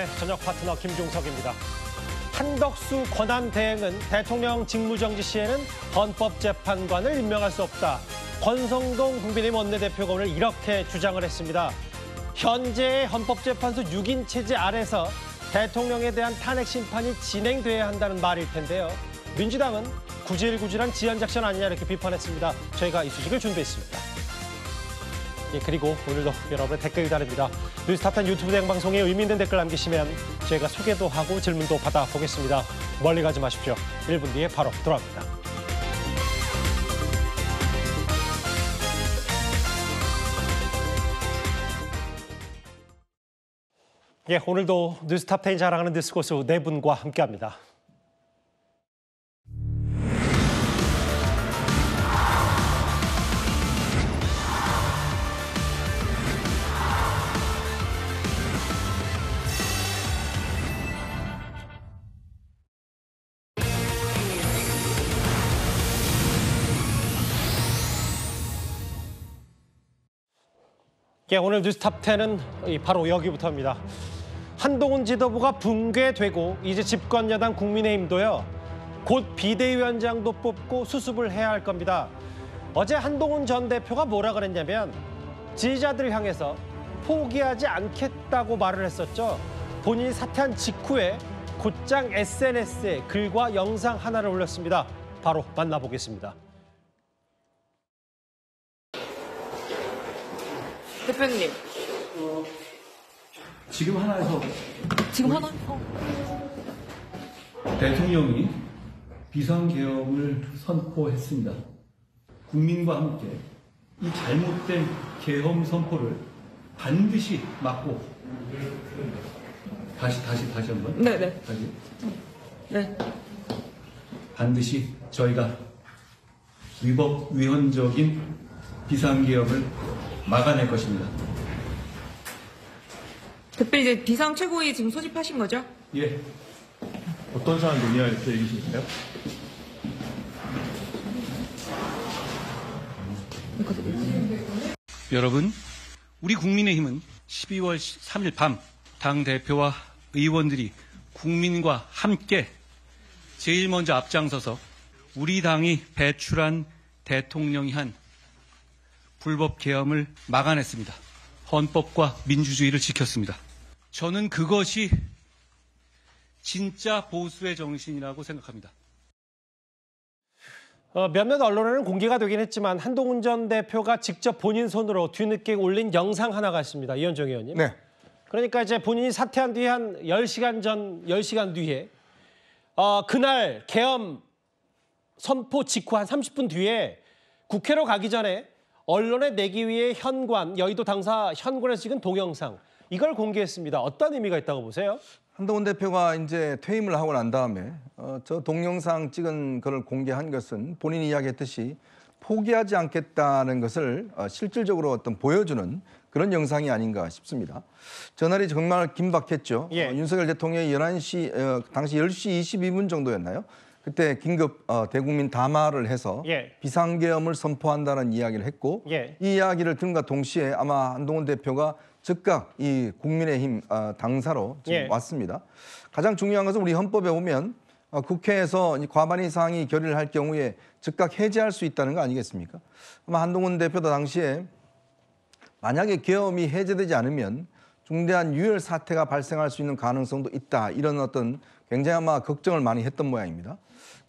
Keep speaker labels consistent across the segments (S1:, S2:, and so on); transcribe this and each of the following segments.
S1: 시간의 저녁 파트너 김종석입니다. 한덕수 권한대행은 대통령 직무정지 시에는 헌법재판관을 임명할 수 없다. 권성동 국민의힘 원내대표가 오늘 이렇게 주장을 했습니다. 현재의 헌법재판소 6인 체제 아래서 대통령에 대한 탄핵 심판이 진행돼야 한다는 말일 텐데요. 민주당은 구질구질한 지연작전 아니냐 이렇게 비판했습니다. 저희가 이 소식을 준비했습니다. 그리고 오늘도 여러분의 댓글 기다립니다. 뉴스타탄 유튜브 대행방송에 의미 있는 댓글 남기시면 저희가 소개도 하고 질문도 받아보겠습니다. 멀리 가지 마십시오. 1분 뒤에 바로 돌아옵니다. 오늘도 뉴스탑10 자랑하는 뉴스고수 네 분과 함께합니다. 오늘 뉴스탑10은 바로 여기부터입니다. 한동훈 지도부가 붕괴되고 이제 집권 여당 국민의힘도요. 곧 비대위원장도 뽑고 수습을 해야 할 겁니다. 어제 한동훈 전 대표가 뭐라 그랬냐면 지지자들을 향해서 포기하지 않겠다고 말을 했었죠. 본인이 사퇴한 직후에 곧장 SNS에 글과 영상 하나를 올렸습니다. 바로 만나보겠습니다.
S2: 대표님.
S3: 지금 하나에서 대통령이 비상계엄을 선포했습니다. 국민과 함께 이 잘못된 계엄 선포를 반드시 막고 다시 한번.
S2: 네네.
S3: 다시.
S2: 네.
S3: 반드시 저희가 위헌적인 비상계엄을 막아낼 것입니다.
S2: 대표 이제 비상 최고위 지금 소집하신 거죠?
S3: 예.
S4: 어떤 사안 논의할 계획이신가요?
S5: 여러분, 우리 국민의힘은 12월 3일 밤 당대표와 의원들이 국민과 함께 제일 먼저 앞장서서 우리 당이 배출한 대통령이 한 불법 계엄을 막아냈습니다. 헌법과 민주주의를 지켰습니다. 저는 그것이 진짜 보수의 정신이라고 생각합니다.
S1: 몇몇 언론에는 공개가 되긴 했지만 한동훈 전 대표가 직접 본인 손으로 뒤늦게 올린 영상 하나가 있습니다. 이현정 의원님.
S6: 네.
S1: 그러니까 이제 본인이 사퇴한 뒤에 한 10시간 뒤에 그날 계엄 선포 직후 한 30분 뒤에 국회로 가기 전에 언론에 내기 위해 여의도 당사 현관에서 찍은 동영상 이걸 공개했습니다. 어떤 의미가 있다고 보세요?
S6: 한동훈 대표가 이제 퇴임을 하고 난 다음에 저 동영상 찍은 것을 공개한 것은 본인이 이야기했듯이 포기하지 않겠다는 것을 실질적으로 보여주는 그런 영상이 아닌가 싶습니다. 전날이 정말 긴박했죠.
S1: 예.
S6: 윤석열 대통령이 당시 10시 22분 정도였나요? 그때 긴급 대국민 담화를 해서
S1: 예.
S6: 비상계엄을 선포한다는 이야기를 했고
S1: 예.
S6: 이 이야기를 들은과 동시에 아마 한동훈 대표가 즉각 이 국민의힘 당사로 지금
S1: 예.
S6: 왔습니다. 가장 중요한 것은 우리 헌법에 보면 국회에서 과반 이상이 결의를 할 경우에 즉각 해제할 수 있다는 거 아니겠습니까? 아마 한동훈 대표도 당시에 만약에 계엄이 해제되지 않으면 중대한 유혈 사태가 발생할 수 있는 가능성도 있다. 이런 어떤 굉장히 아마 걱정을 많이 했던 모양입니다.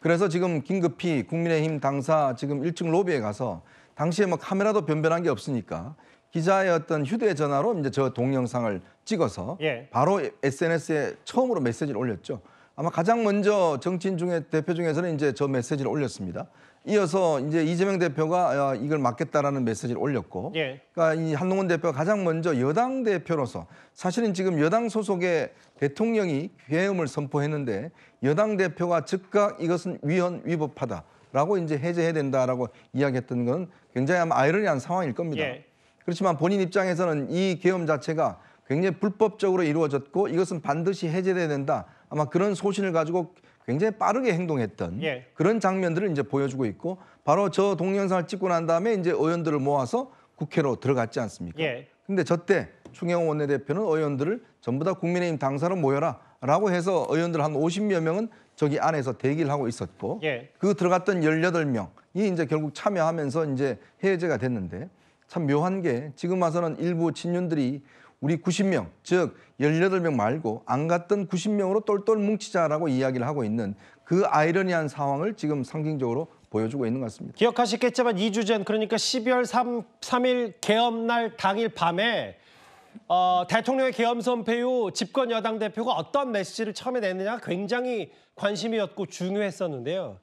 S6: 그래서 지금 긴급히 국민의힘 당사 지금 1층 로비에 가서 당시에 카메라도 변변한 게 없으니까 기자의 어떤 휴대전화로 이제 저 동영상을 찍어서
S1: 예.
S6: 바로 SNS에 처음으로 메시지를 올렸죠. 아마 가장 먼저 정치인 중에 대표 중에서는 이제 저 메시지를 올렸습니다. 이어서 이제 이재명 대표가 이걸 막겠다라는 메시지를 올렸고,
S1: 예.
S6: 그러니까 이 한동훈 대표가 가장 먼저 여당 대표로서 사실은 지금 여당 소속의 대통령이 계엄을 선포했는데 여당 대표가 즉각 이것은 위법하다라고 이제 해제해야 된다라고 이야기했던 건 굉장히 아마 아이러니한 상황일 겁니다.
S1: 예.
S6: 그렇지만 본인 입장에서는 이 계엄 자체가 굉장히 불법적으로 이루어졌고 이것은 반드시 해제돼야 된다. 아마 그런 소신을 가지고 굉장히 빠르게 행동했던
S1: 예.
S6: 그런 장면들을 이제 보여주고 있고 바로 저 동영상을 찍고 난 다음에 이제 의원들을 모아서 국회로 들어갔지 않습니까?
S1: 예.
S6: 근데 저때 추경호 원내대표는 의원들을 전부 다 국민의힘 당사로 모여라라고 해서 의원들 한 50여 명은 저기 안에서 대기를 하고 있었고
S1: 예.
S6: 그 들어갔던 18명이 이제 결국 참여하면서 이제 해제가 됐는데 참 묘한 게 지금 와서는 일부 친윤들이 우리 90명, 즉 18명 말고 안 갔던 90명으로 똘똘 뭉치자라고 이야기를 하고 있는 그 아이러니한 상황을 지금 상징적으로 보여주고 있는 것 같습니다.
S1: 기억하시겠지만 2주 전 그러니까 12월 3일 계엄날 당일 밤에 대통령의 계엄 선포 후 집권 여당 대표가 어떤 메시지를 처음에 냈느냐가 굉장히 관심이었고 중요했었는데요.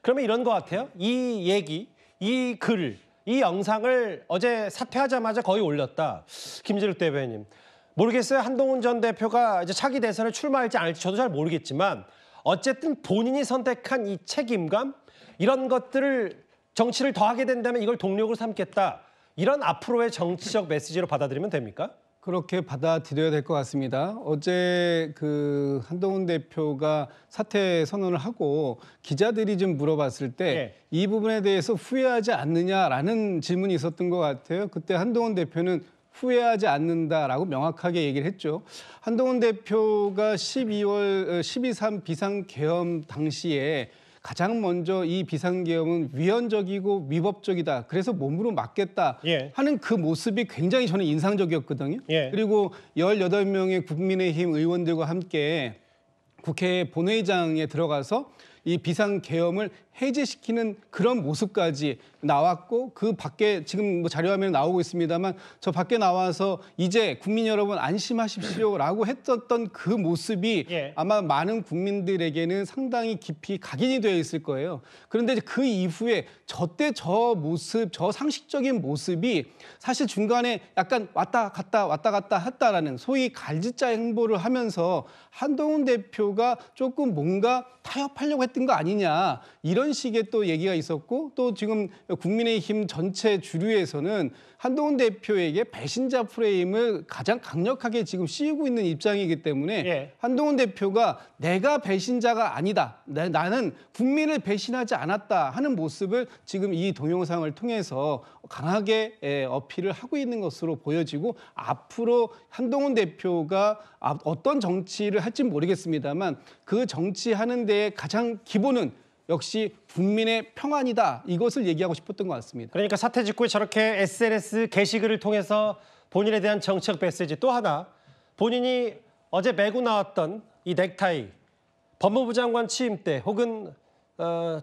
S1: 그러면 이런 것 같아요. 이 얘기, 이 글, 이 영상을 어제 사퇴하자마자 거의 올렸다. 김재욱 대변인. 모르겠어요. 한동훈 전 대표가 이제 차기 대선에 출마할지 안 할지 저도 잘 모르겠지만 어쨌든 본인이 선택한 이 책임감 이런 것들을 정치를 더 하게 된다면 이걸 동력으로 삼겠다. 이런 앞으로의 정치적 메시지로 받아들이면 됩니까?
S7: 그렇게 받아들여야 될 것 같습니다. 어제 그 한동훈 대표가 사퇴 선언을 하고 기자들이 좀 물어봤을 때 이 부분에 대해서 후회하지 않느냐라는 질문이 있었던 것 같아요. 그때 한동훈 대표는 후회하지 않는다라고 명확하게 얘기를 했죠. 한동훈 대표가 12.3 비상계엄 당시에 가장 먼저 이 비상계엄은 위헌적이고 위법적이다. 그래서 몸으로 막겠다 하는 그 모습이 굉장히 저는 인상적이었거든요. 그리고 18명의 국민의힘 의원들과 함께 국회 본회의장에 들어가서 이 비상계엄을 해제시키는 그런 모습까지 나왔고 그 밖에 지금 뭐 자료화면에 나오고 있습니다만 저 밖에 나와서 이제 국민 여러분 안심하십시오라고 했었던 그 모습이 아마 많은 국민들에게는 상당히 깊이 각인이 되어 있을 거예요. 그런데 그 이후에 저때 저 모습, 저 상식적인 모습이 사실 중간에 약간 왔다 갔다 했다라는 소위 갈짓자 행보를 하면서 한동훈 대표가 조금 뭔가 타협하려고 했던 거 아니냐 이런 식의 또 얘기가 있었고 또 지금 국민의힘 전체 주류에서는 한동훈 대표에게 배신자 프레임을 가장 강력하게 지금 씌우고 있는 입장이기 때문에 한동훈 대표가 내가 배신자가 아니다. 나는 국민을 배신하지 않았다 하는 모습을 지금 이 동영상을 통해서 강하게 어필을 하고 있는 것으로 보여지고 앞으로 한동훈 대표가 어떤 정치를 할지 모르겠습니다만 그 정치하는 데에 가장 기본은 역시 국민의 평안이다. 이것을 얘기하고 싶었던 것 같습니다.
S1: 그러니까 사퇴 직후에 저렇게 SNS 게시글을 통해서 본인에 대한 정책 메시지 또 하나 본인이 어제 메고 나왔던 이 넥타이 법무부 장관 취임 때 혹은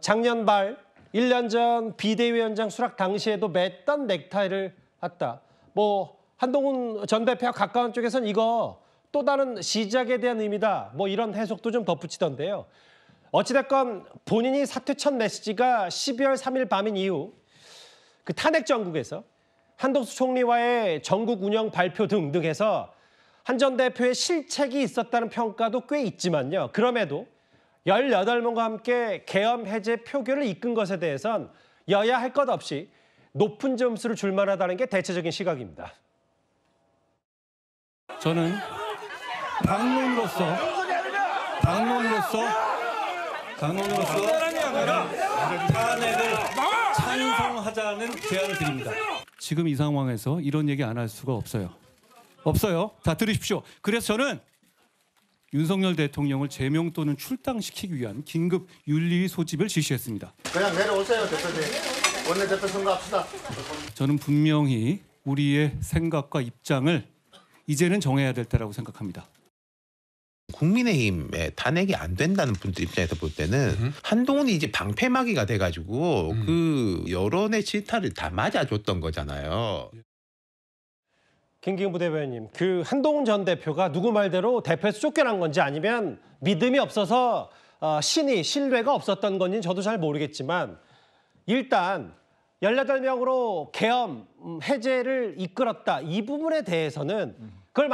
S1: 작년 말 1년 전 비대위원장 수락 당시에도 맸던 넥타이를 했다. 뭐 한동훈 전 대표와 가까운 쪽에서는 이거 또 다른 시작에 대한 의미다. 뭐 이런 해석도 좀 덧붙이던데요. 어찌됐건 본인이 사퇴 첫 메시지가 12월 3일 밤인 이후 그 탄핵 정국에서 한덕수 총리와의 전국 운영 발표 등등 해서 한 전 대표의 실책이 있었다는 평가도 꽤 있지만요. 그럼에도 18명과 함께 계엄 해제 표결을 이끈 것에 대해선 여야 할 것 없이 높은 점수를 줄 만하다는 게 대체적인 시각입니다.
S5: 저는 당론으로서 탄핵을 찬성하자는 제안을 드립니다. 지금 이 상황에서 이런 얘기 안 할 수가 없어요. 다 들으십시오. 그래서 저는 윤석열 대통령을 제명 또는 출당시키기 위한 긴급 윤리 소집을 지시했습니다.
S8: 그냥 내려오세요, 대표님. 원내대표 선거합시다.
S5: 저는 분명히 우리의 생각과 입장을 이제는 정해야 될 때라고 생각합니다.
S9: 국민의힘에 탄핵이 안 된다는 분들 입장에서 볼 때는 한동훈이 이제 방패막이가 돼가지고 그 여론의 질타를 다 맞아줬던 거잖아요.
S1: 김기현 부대변인님, 그 한동훈 전 대표가 누구 말대로 대표에서 쫓겨난 건지 아니면 믿음이 없어서 신뢰가 없었던 건지 저도 잘 모르겠지만 일단 18명으로 계엄 해제를 이끌었다. 이 부분에 대해서는 그걸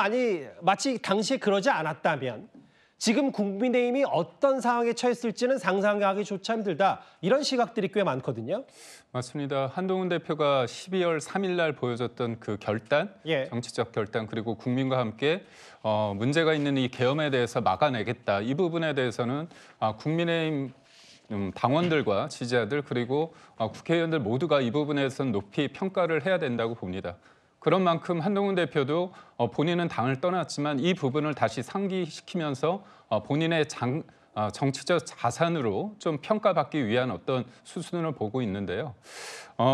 S1: 마치 당시에 그러지 않았다면 지금 국민의힘이 어떤 상황에 처했을지는 상상하기조차 힘들다. 이런 시각들이 꽤 많거든요.
S10: 맞습니다. 한동훈 대표가 12월 3일 날 보여줬던 그 결단, 정치적 결단 그리고 국민과 함께 문제가 있는 이 계엄에 대해서 막아내겠다. 이 부분에 대해서는 국민의힘 당원들과 지지자들 그리고 국회의원들 모두가 이 부분에서는 높이 평가를 해야 된다고 봅니다. 그런 만큼 한동훈 대표도 본인은 당을 떠났지만 이 부분을 다시 상기시키면서 본인의 정치적 자산으로 좀 평가받기 위한 어떤 수순을 보고 있는데요.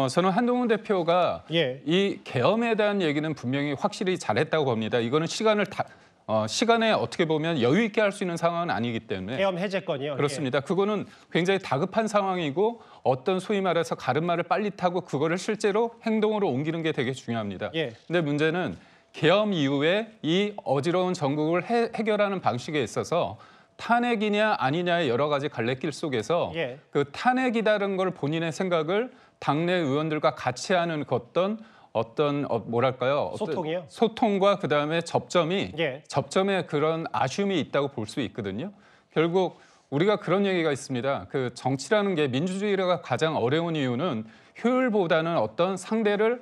S10: 저는 한동훈 대표가 이 계엄에 대한 얘기는 분명히 확실히 잘했다고 봅니다. 이거는 시간에 어떻게 보면 여유 있게 할 수 있는 상황은 아니기 때문에
S1: 계엄 해제권이요.
S10: 그렇습니다. 그거는 굉장히 다급한 상황이고 어떤 소위 말해서 가르마를 빨리 타고 그거를 실제로 행동으로 옮기는 게 되게 중요합니다. 근데 문제는 계엄 이후에 이 어지러운 전국을 해결하는 방식에 있어서 탄핵이냐 아니냐의 여러 가지 갈래길 속에서 그 탄핵이다라는 걸 본인의 생각을 당내 의원들과 같이 하는 어떤 뭐랄까요?
S1: 소통이요?
S10: 소통과 그다음에 접점에 그런 아쉬움이 있다고 볼 수 있거든요. 결국 우리가 그런 얘기가 있습니다. 그 정치라는 게 민주주의가 가장 어려운 이유는 효율보다는 어떤 상대를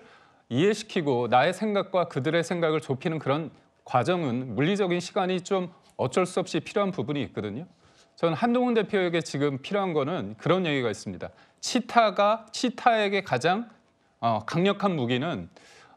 S10: 이해시키고 나의 생각과 그들의 생각을 좁히는 그런 과정은 물리적인 시간이 좀 어쩔 수 없이 필요한 부분이 있거든요. 저는 한동훈 대표에게 지금 필요한 거는 그런 얘기가 있습니다. 치타에게 가장 강력한 무기는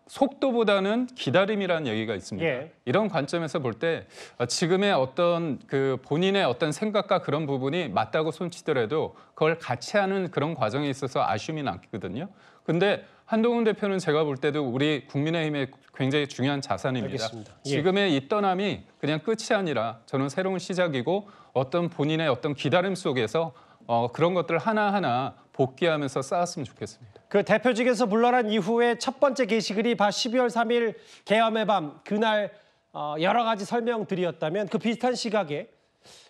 S10: 속도보다는 기다림이라는 얘기가 있습니다. 이런 관점에서 볼 때 지금의 어떤 그 본인의 어떤 생각과 그런 부분이 맞다고 손치더라도 그걸 같이 하는 그런 과정에 있어서 아쉬움이 남거든요. 근데 한동훈 대표는 제가 볼 때도 우리 국민의힘의 굉장히 중요한 자산입니다. 지금의 이 떠남이 그냥 끝이 아니라 저는 새로운 시작이고 어떤 본인의 어떤 기다림 속에서 그런 것들 하나하나 복귀하면서 쌓았으면 좋겠습니다.
S1: 그 대표직에서 물러난 이후에 첫 번째 게시글이 12월 3일 계엄의 밤 그날 여러 가지 설명들이었다면 그 비슷한 시각에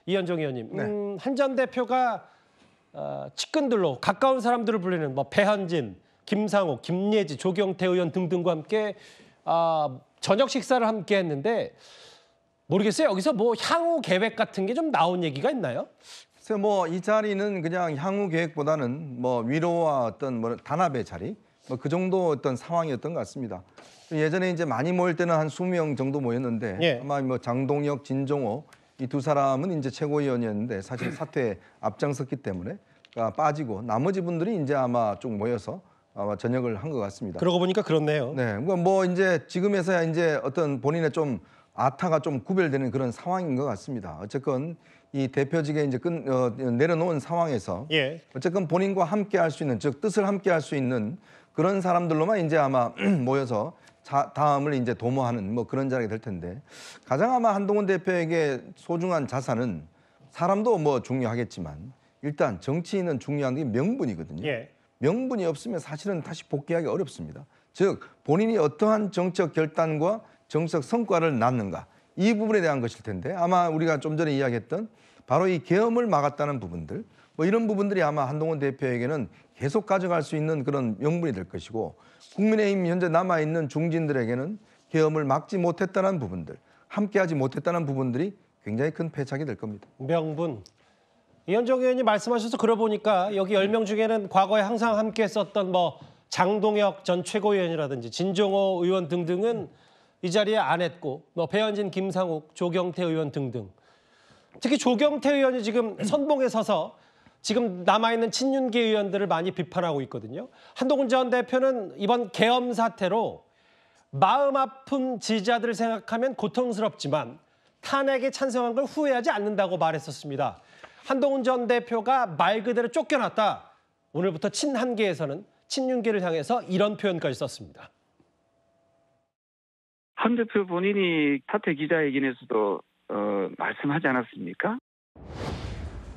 S1: 이현종 의원님, 한 전 대표가 측근들로 가까운 사람들을 불리는 뭐 배현진, 김상욱, 김예지, 조경태 의원 등등과 함께 저녁 식사를 함께 했는데 모르겠어요. 여기서 뭐 향후 계획 같은 게 좀 나온 얘기가 있나요?
S6: 그래서 뭐 이 자리는 그냥 향후 계획보다는 뭐 위로와 어떤 뭐 단합의 자리 뭐 그 정도 어떤 상황이었던 것 같습니다. 예전에 이제 많이 모일 때는 한 20명 정도 모였는데 아마 뭐 장동혁, 진종호 이 두 사람은 이제 최고위원이었는데 사실 사퇴에 앞장섰기 때문에 빠지고 나머지 분들이 이제 아마 쭉 모여서 아마 전역을 한 것 같습니다.
S1: 그러고 보니까 그렇네요.
S6: 네, 뭐 이제 지금에서야 이제 어떤 본인의 좀 아타가 좀 구별되는 그런 상황인 것 같습니다. 어쨌건 이 대표직에 이제 내려놓은 상황에서 어쨌건 본인과 함께 할 수 있는, 즉 뜻을 함께 할 수 있는 그런 사람들로만 이제 아마 모여서 다음을 이제 도모하는 뭐 그런 자리가 될 텐데 가장 아마 한동훈 대표에게 소중한 자산은 사람도 뭐 중요하겠지만 일단 정치인은 중요한 게 명분이거든요. 명분이 없으면 사실은 다시 복귀하기 어렵습니다. 즉 본인이 어떠한 정책 결단과 정책 성과를 낳는가 이 부분에 대한 것일 텐데 아마 우리가 좀 전에 이야기했던 바로 이 계엄을 막았다는 부분들 뭐 이런 부분들이 아마 한동훈 대표에게는 계속 가져갈 수 있는 그런 명분이 될 것이고 국민의힘 현재 남아있는 중진들에게는 계엄을 막지 못했다는 부분들 함께하지 못했다는 부분들이 굉장히 큰 패착이 될 겁니다.
S1: 명분. 이현종 의원님 말씀하셔서 그러고 보니까 여기 10명 중에는 과거에 항상 함께 했었던 뭐 장동혁 전 최고위원이라든지 진종호 의원 등등은 이 자리에 안 했고 뭐 배현진, 김상욱, 조경태 의원 등등. 특히 조경태 의원이 지금 선봉에 서서 지금 남아있는 친윤계 의원들을 많이 비판하고 있거든요. 한동훈 전 대표는 이번 계엄 사태로 마음 아픈 지지자들을 생각하면 고통스럽지만 탄핵에 찬성한 걸 후회하지 않는다고 말했었습니다. 한동훈 전 대표가 말 그대로 쫓겨났다. 오늘부터 친한계에서는 친윤계를 향해서 이런 표현까지 썼습니다.
S11: 한 대표 본인이 사퇴 기자회견에서도 말씀하지 않았습니까?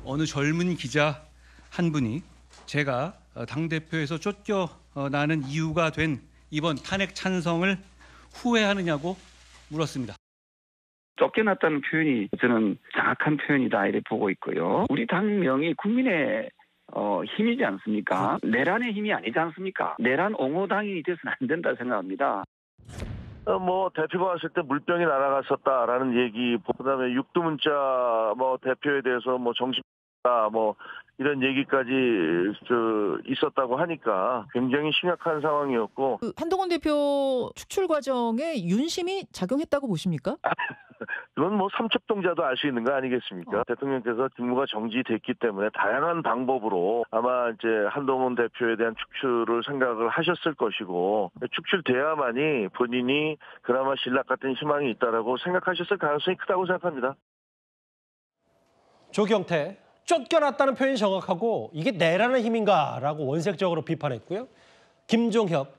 S5: 어느 젊은 기자 한 분이 제가 당대표에서 쫓겨나는 이유가 된 이번 탄핵 찬성을 후회하느냐고 물었습니다.
S11: 쫓겨났다는 표현이 저는 정확한 표현이다 이렇게 보고 있고요. 우리 당명이 국민의 힘이지 않습니까? 내란의 힘이 아니지 않습니까? 내란 옹호당이 돼서는 안 된다 생각합니다.
S12: 뭐 대표가 왔을 때 물병이 날아갔었다라는 얘기, 그다음에 육두문자 뭐 대표에 대해서 뭐 정신다 뭐 이런 얘기까지 있었다고 하니까 굉장히 심각한 상황이었고.
S13: 한동훈 대표 축출 과정에 윤심이 작용했다고 보십니까?
S12: 이건 뭐 삼척동자도 알 수 있는 거 아니겠습니까? 대통령께서 직무가 정지됐기 때문에 다양한 방법으로 아마 이제 한동훈 대표에 대한 축출을 생각을 하셨을 것이고 축출돼야만이 본인이 그나마 신락 같은 희망이 있다라고 생각하셨을 가능성이 크다고 생각합니다.
S1: 조경태, 쫓겨났다는 표현이 정확하고 이게 내라는 힘인가라고 원색적으로 비판했고요. 김종협,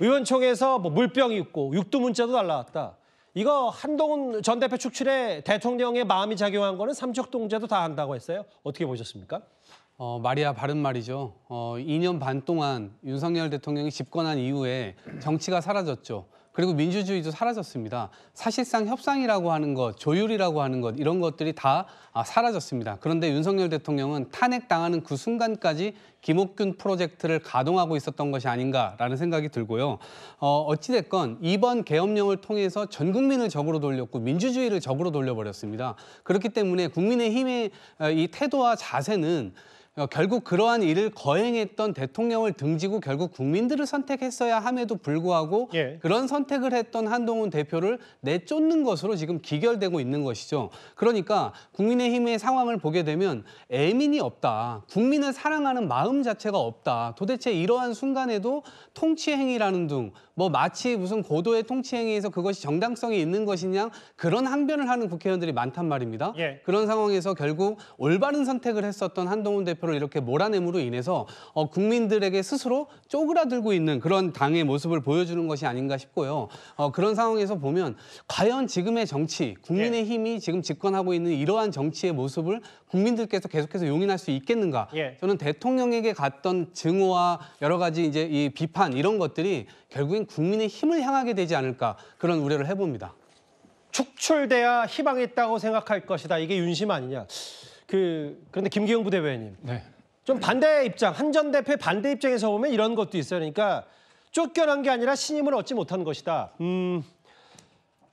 S1: 의원총회에서 뭐 물병이 있고 육두문자도 날라왔다. 이거 한동훈 전 대표 축출에 대통령의 마음이 작용한 거는 삼척동자도 다 한다고 했어요. 어떻게 보셨습니까?
S7: 말이야 바른 말이죠. 2년 반 동안 윤석열 대통령이 집권한 이후에 정치가 사라졌죠. 그리고 민주주의도 사라졌습니다. 사실상 협상이라고 하는 것, 조율이라고 하는 것 이런 것들이 다 사라졌습니다. 그런데 윤석열 대통령은 탄핵당하는 그 순간까지 김옥균 프로젝트를 가동하고 있었던 것이 아닌가라는 생각이 들고요. 어찌됐건 이번 계엄령을 통해서 전 국민을 적으로 돌렸고 민주주의를 적으로 돌려버렸습니다. 그렇기 때문에 국민의힘의 이 태도와 자세는 결국 그러한 일을 거행했던 대통령을 등지고 결국 국민들을 선택했어야 함에도 불구하고 그런 선택을 했던 한동훈 대표를 내쫓는 것으로 지금 기결되고 있는 것이죠. 그러니까 국민의힘의 상황을 보게 되면 애민이 없다. 국민을 사랑하는 마음 자체가 없다. 도대체 이러한 순간에도 통치행위라는 등 뭐 마치 무슨 고도의 통치행위에서 그것이 정당성이 있는 것이냐 그런 항변을 하는 국회의원들이 많단 말입니다. 그런 상황에서 결국 올바른 선택을 했었던 한동훈 대표를 이렇게 몰아냄으로 인해서 국민들에게 스스로 쪼그라들고 있는 그런 당의 모습을 보여주는 것이 아닌가 싶고요. 그런 상황에서 보면 과연 지금의 정치, 국민의힘이 지금 집권하고 있는 이러한 정치의 모습을 국민들께서 계속해서 용인할 수 있겠는가? 저는 대통령에게 갔던 증오와 여러 가지 이제 이 비판 이런 것들이 결국엔 국민의 힘을 향하게 되지 않을까 그런 우려를 해봅니다.
S1: 축출돼야 희망이 있다고 생각할 것이다. 이게 윤심 아니냐. 그런데 김기영 부대변인님. 좀 반대 입장, 한 전 대표의 반대 입장에서 보면 이런 것도 있어요. 그러니까 쫓겨난 게 아니라 신임을 얻지 못한 것이다.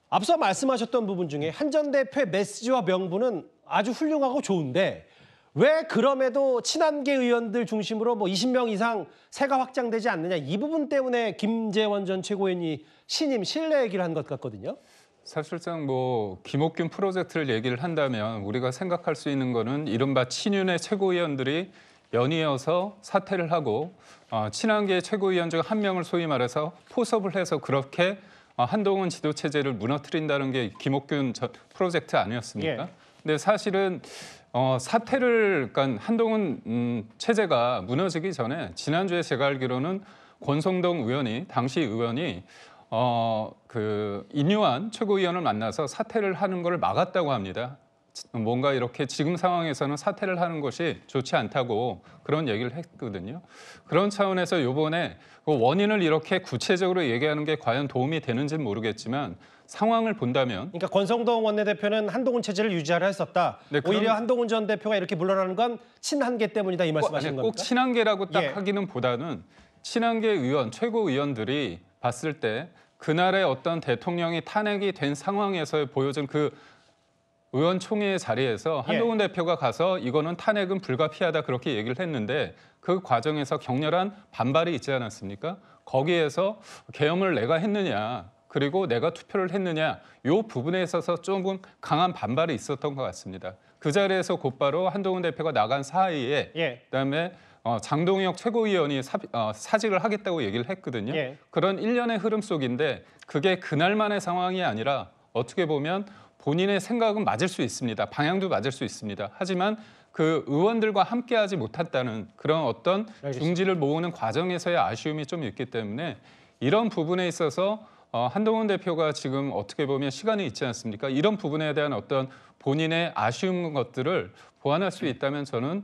S1: 앞서 말씀하셨던 부분 중에 한 전 대표의 메시지와 명분은 아주 훌륭하고 좋은데 왜 그럼에도 친한계 의원들 중심으로 뭐 20명 이상 세가 확장되지 않느냐 이 부분 때문에 김재원 전 최고위원이 신임 신뢰 얘기를 한 것 같거든요.
S10: 사실상 뭐 김옥균 프로젝트를 얘기를 한다면 우리가 생각할 수 있는 거는 이른바 친윤의 최고위원들이 연이어서 사퇴를 하고 친한계 최고위원 중 한 명을 소위 말해서 포섭을 해서 그렇게 한동훈 지도체제를 무너뜨린다는 게 김옥균 프로젝트 아니었습니까? 근데 사실은 사퇴를 그러니까 한동훈 체제가 무너지기 전에 지난주에 제가 알기로는 권성동 의원이 당시 의원이 인유한 최고위원을 만나서 사퇴를 하는 걸 막았다고 합니다. 뭔가 이렇게 지금 상황에서는 사퇴를 하는 것이 좋지 않다고 그런 얘기를 했거든요. 그런 차원에서 이번에 원인을 이렇게 구체적으로 얘기하는 게 과연 도움이 되는지는 모르겠지만 상황을 본다면
S1: 그러니까 권성동 원내대표는 한동훈 체제를 유지하려 했었다. 오히려 한동훈 전 대표가 이렇게 물러나는 건 친한계 때문이다 이 말씀하시는 겁니까?
S10: 꼭 친한계라고 딱 하기는 보다는 친한계 의원, 최고위원들이 봤을 때 그날의 어떤 대통령이 탄핵이 된 상황에서 보여준 그 의원총회의 자리에서 한동훈 대표가 가서 이거는 탄핵은 불가피하다 그렇게 얘기를 했는데 그 과정에서 격렬한 반발이 있지 않았습니까? 거기에서 계엄을 내가 했느냐 그리고 내가 투표를 했느냐 이 부분에 있어서 조금 강한 반발이 있었던 것 같습니다. 그 자리에서 곧바로 한동훈 대표가 나간 사이에 그다음에 장동혁 최고위원이 사직을 하겠다고 얘기를 했거든요. 그런 일련의 흐름 속인데 그게 그날만의 상황이 아니라 어떻게 보면 본인의 생각은 맞을 수 있습니다. 방향도 맞을 수 있습니다. 하지만 그 의원들과 함께하지 못했다는 그런 어떤 중지를 모으는 과정에서의 아쉬움이 좀 있기 때문에 이런 부분에 있어서 한동훈 대표가 지금 어떻게 보면 시간이 있지 않습니까? 이런 부분에 대한 어떤 본인의 아쉬운 것들을 보완할 수 있다면 저는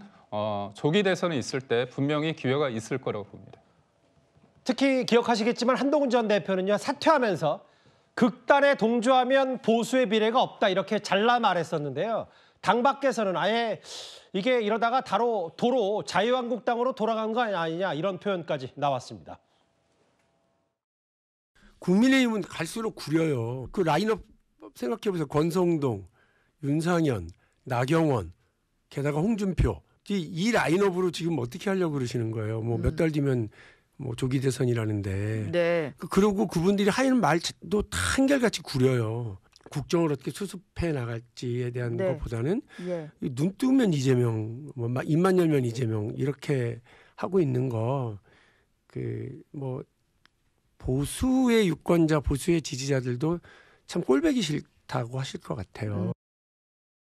S10: 조기 대선이 있을 때 분명히 기회가 있을 거라고 봅니다.
S1: 특히 기억하시겠지만 한동훈 전 대표는요. 사퇴하면서 극단에 동조하면 보수의 미래가 없다 이렇게 잘라 말했었는데요. 당 밖에서는 아예 이게 이러다가 도로 자유한국당으로 돌아간 거 아니냐 이런 표현까지 나왔습니다.
S13: 국민의힘은 갈수록 구려요. 그 라인업 생각해보세요. 권성동, 윤상현, 나경원, 게다가 홍준표. 이 라인업으로 지금 어떻게 하려고 그러시는 거예요. 뭐 몇 달 뒤면 뭐 조기 대선이라는데. 그러고 그분들이 하는 말도 다 한결같이 구려요. 국정을 어떻게 수습해 나갈지에 대한
S14: 네.
S13: 것보다는
S14: 예.
S13: 눈 뜨면 이재명, 뭐 입만 열면 이재명 이렇게 하고 있는 거 뭐 보수의 유권자, 보수의 지지자들도 참 꼴보기 싫다고 하실 것 같아요.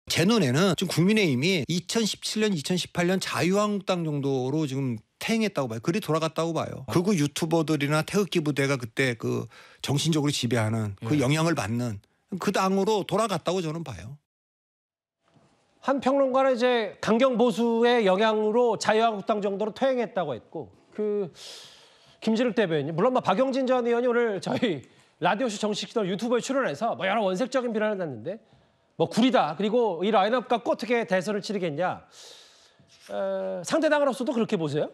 S15: 제 눈에는 지금 국민의힘이 2017년, 2018년 자유한국당 정도로 지금 퇴행했다고 봐요. 그리 돌아갔다고 봐요. 그리고 유튜버들이나 태극기 부대가 그때 그 정신적으로 지배하는 그 영향을 받는 그 당으로 돌아갔다고 저는 봐요.
S1: 한 평론가는 이제 강경 보수의 영향으로 자유한국당 정도로 퇴행했다고 했고, 김진욱 대변인, 물론 뭐 박용진 전 의원이 오늘 저희 라디오쇼 정식 시절 유튜브에 출연해서 뭐 여러 원색적인 비난을 했는데, 뭐 구리다, 그리고 이 라인업 갖고 어떻게 대선을 치르겠냐, 상대당으로서도 그렇게 보세요?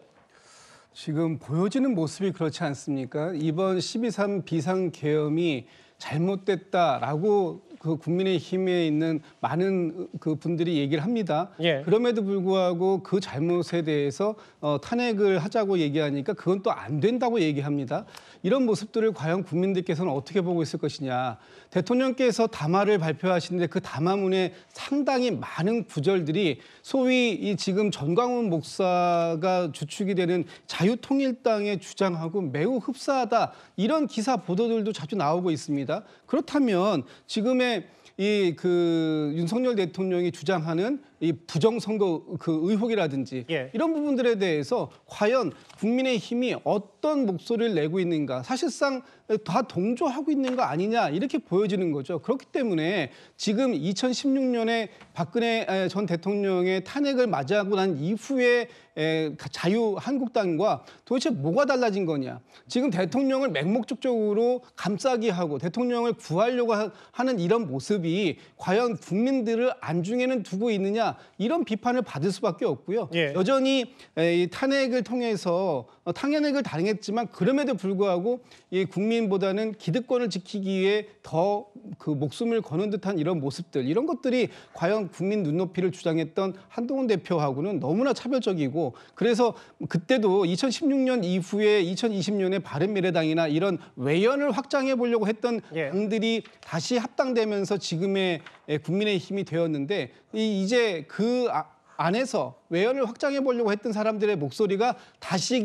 S7: 지금 보여지는 모습이 그렇지 않습니까? 이번 12.3 비상계엄이 잘못됐다라고 그 국민의힘에 있는 많은 그 분들이 얘기를 합니다.
S1: 예.
S7: 그럼에도 불구하고 그 잘못에 대해서 탄핵을 하자고 얘기하니까 그건 또 안 된다고 얘기합니다. 이런 모습들을 과연 국민들께서는 어떻게 보고 있을 것이냐. 대통령께서 담화를 발표하시는데 그 담화문에 상당히 많은 구절들이 소위 이 지금 전광훈 목사가 주축이 되는 자유통일당의 주장하고 매우 흡사하다. 이런 기사 보도들도 자주 나오고 있습니다. 그렇다면 지금의 윤석열 대통령이 주장하는 이 부정선거 그 의혹이라든지 이런 부분들에 대해서 과연 국민의힘이 어떤 목소리를 내고 있는가, 사실상 다 동조하고 있는 거 아니냐, 이렇게 보여지는 거죠. 그렇기 때문에 지금 2016년에 박근혜 전 대통령의 탄핵을 맞이하고 난 이후에 자유한국당과 도대체 뭐가 달라진 거냐. 지금 대통령을 맹목적으로 감싸기 하고 대통령을 구하려고 하는 이런 모습이 과연 국민들을 안중에는 두고 있느냐, 이런 비판을 받을 수밖에 없고요. 여전히 이 탄핵을 통해서 탄핵을 당했지만 그럼에도 불구하고 이 국민보다는 기득권을 지키기 위해 더 그 목숨을 거는 듯한 이런 모습들, 이런 것들이 과연 국민 눈높이를 주장했던 한동훈 대표하고는 너무나 차별적이고, 그래서 그때도 2016년 이후에 2020년에 바른미래당이나 이런 외연을 확장해 보려고 했던 당들이 다시 합당되면서 지금의 국민의힘이 되었는데, 이제 그 안에서 외연을 확장해 보려고 했던 사람들의 목소리가 다시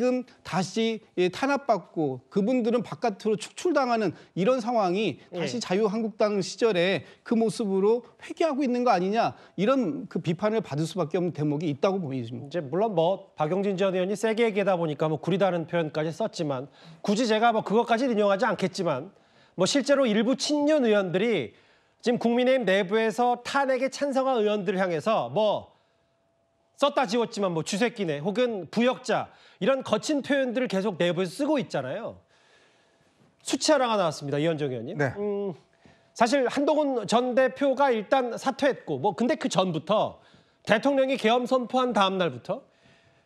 S7: 탄압받고 그분들은 바깥으로 축출당하는 이런 상황이 다시 자유한국당 시절에 그 모습으로 회귀하고 있는 거 아니냐, 이런 그 비판을 받을 수밖에 없는 대목이 있다고 보입니다.
S1: 이제 물론 뭐 박용진 전 의원이 세게 얘기하다 보니까 뭐 구리다는 표현까지 썼지만, 굳이 제가 뭐 그것까지 인용하지 않겠지만, 뭐 실제로 일부 친윤 의원들이 지금 국민의힘 내부에서 탄핵에 찬성한 의원들을 향해서 뭐 썼다 지웠지만 뭐 쥐새끼네 혹은 부역자, 이런 거친 표현들을 계속 내부에서 쓰고 있잖아요. 수치 하나가 나왔습니다. 이현정 의원님.
S6: 네.
S1: 사실 한동훈 전 대표가 일단 사퇴했고, 뭐 근데 그 전부터 대통령이 계엄 선포한 다음 날부터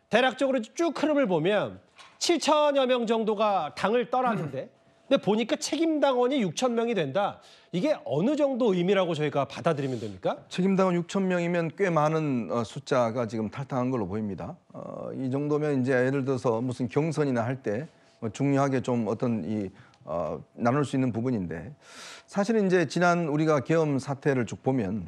S1: 대략적으로 쭉 흐름을 보면 7천여 명 정도가 당을 떠났는데, 근데 보니까 책임당원이 6천 명이 된다. 이게 어느 정도 의미라고 저희가 받아들이면 됩니까?
S6: 책임당원 6천 명이면 꽤 많은 숫자가 지금 탈당한 걸로 보입니다. 이 정도면 이제 예를 들어서 무슨 경선이나 할 때 중요하게 좀 어떤 나눌 수 있는 부분인데, 사실은 이제 지난 우리가 계엄 사태를 쭉 보면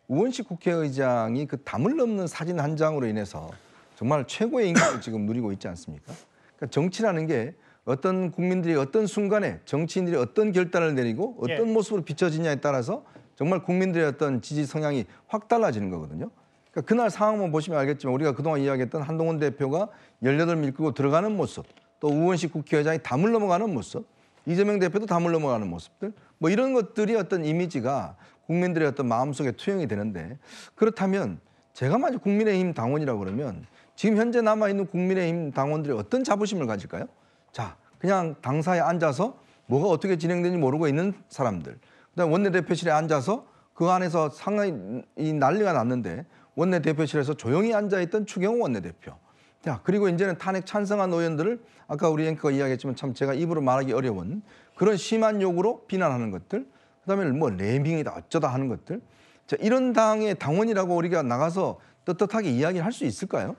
S6: 우원식 국회의장이 그 담을 넘는 사진 한 장으로 인해서 정말 최고의 인기를 지금 누리고 있지 않습니까? 그러니까 정치라는 게 어떤 국민들이 어떤 순간에 정치인들이 어떤 결단을 내리고 어떤 모습으로 비춰지냐에 따라서 정말 국민들의 어떤 지지 성향이 확 달라지는 거거든요. 그러니까 그날 상황만 보시면 알겠지만, 우리가 그동안 이야기했던 한동훈 대표가 18명 끌고 들어가는 모습, 또 우원식 국회의장이 담을 넘어가는 모습, 이재명 대표도 담을 넘어가는 모습들, 뭐 이런 것들이 어떤 이미지가 국민들의 어떤 마음속에 투영이 되는데, 그렇다면 제가 만약 국민의힘 당원이라고 그러면 지금 현재 남아있는 국민의힘 당원들이 어떤 자부심을 가질까요? 자, 그냥 당사에 앉아서 뭐가 어떻게 진행되는지 모르고 있는 사람들, 그다음에 원내대표실에 앉아서 그 안에서 상당히 난리가 났는데 원내대표실에서 조용히 앉아있던 추경호 원내대표, 자, 그리고 이제는 탄핵 찬성한 의원들을 아까 우리 앵커가 이야기했지만 참 제가 입으로 말하기 어려운 그런 심한 욕으로 비난하는 것들, 그다음에 뭐 레밍이다 어쩌다 하는 것들, 자, 이런 당의 당원이라고 우리가 나가서 떳떳하게 이야기를 할 수 있을까요?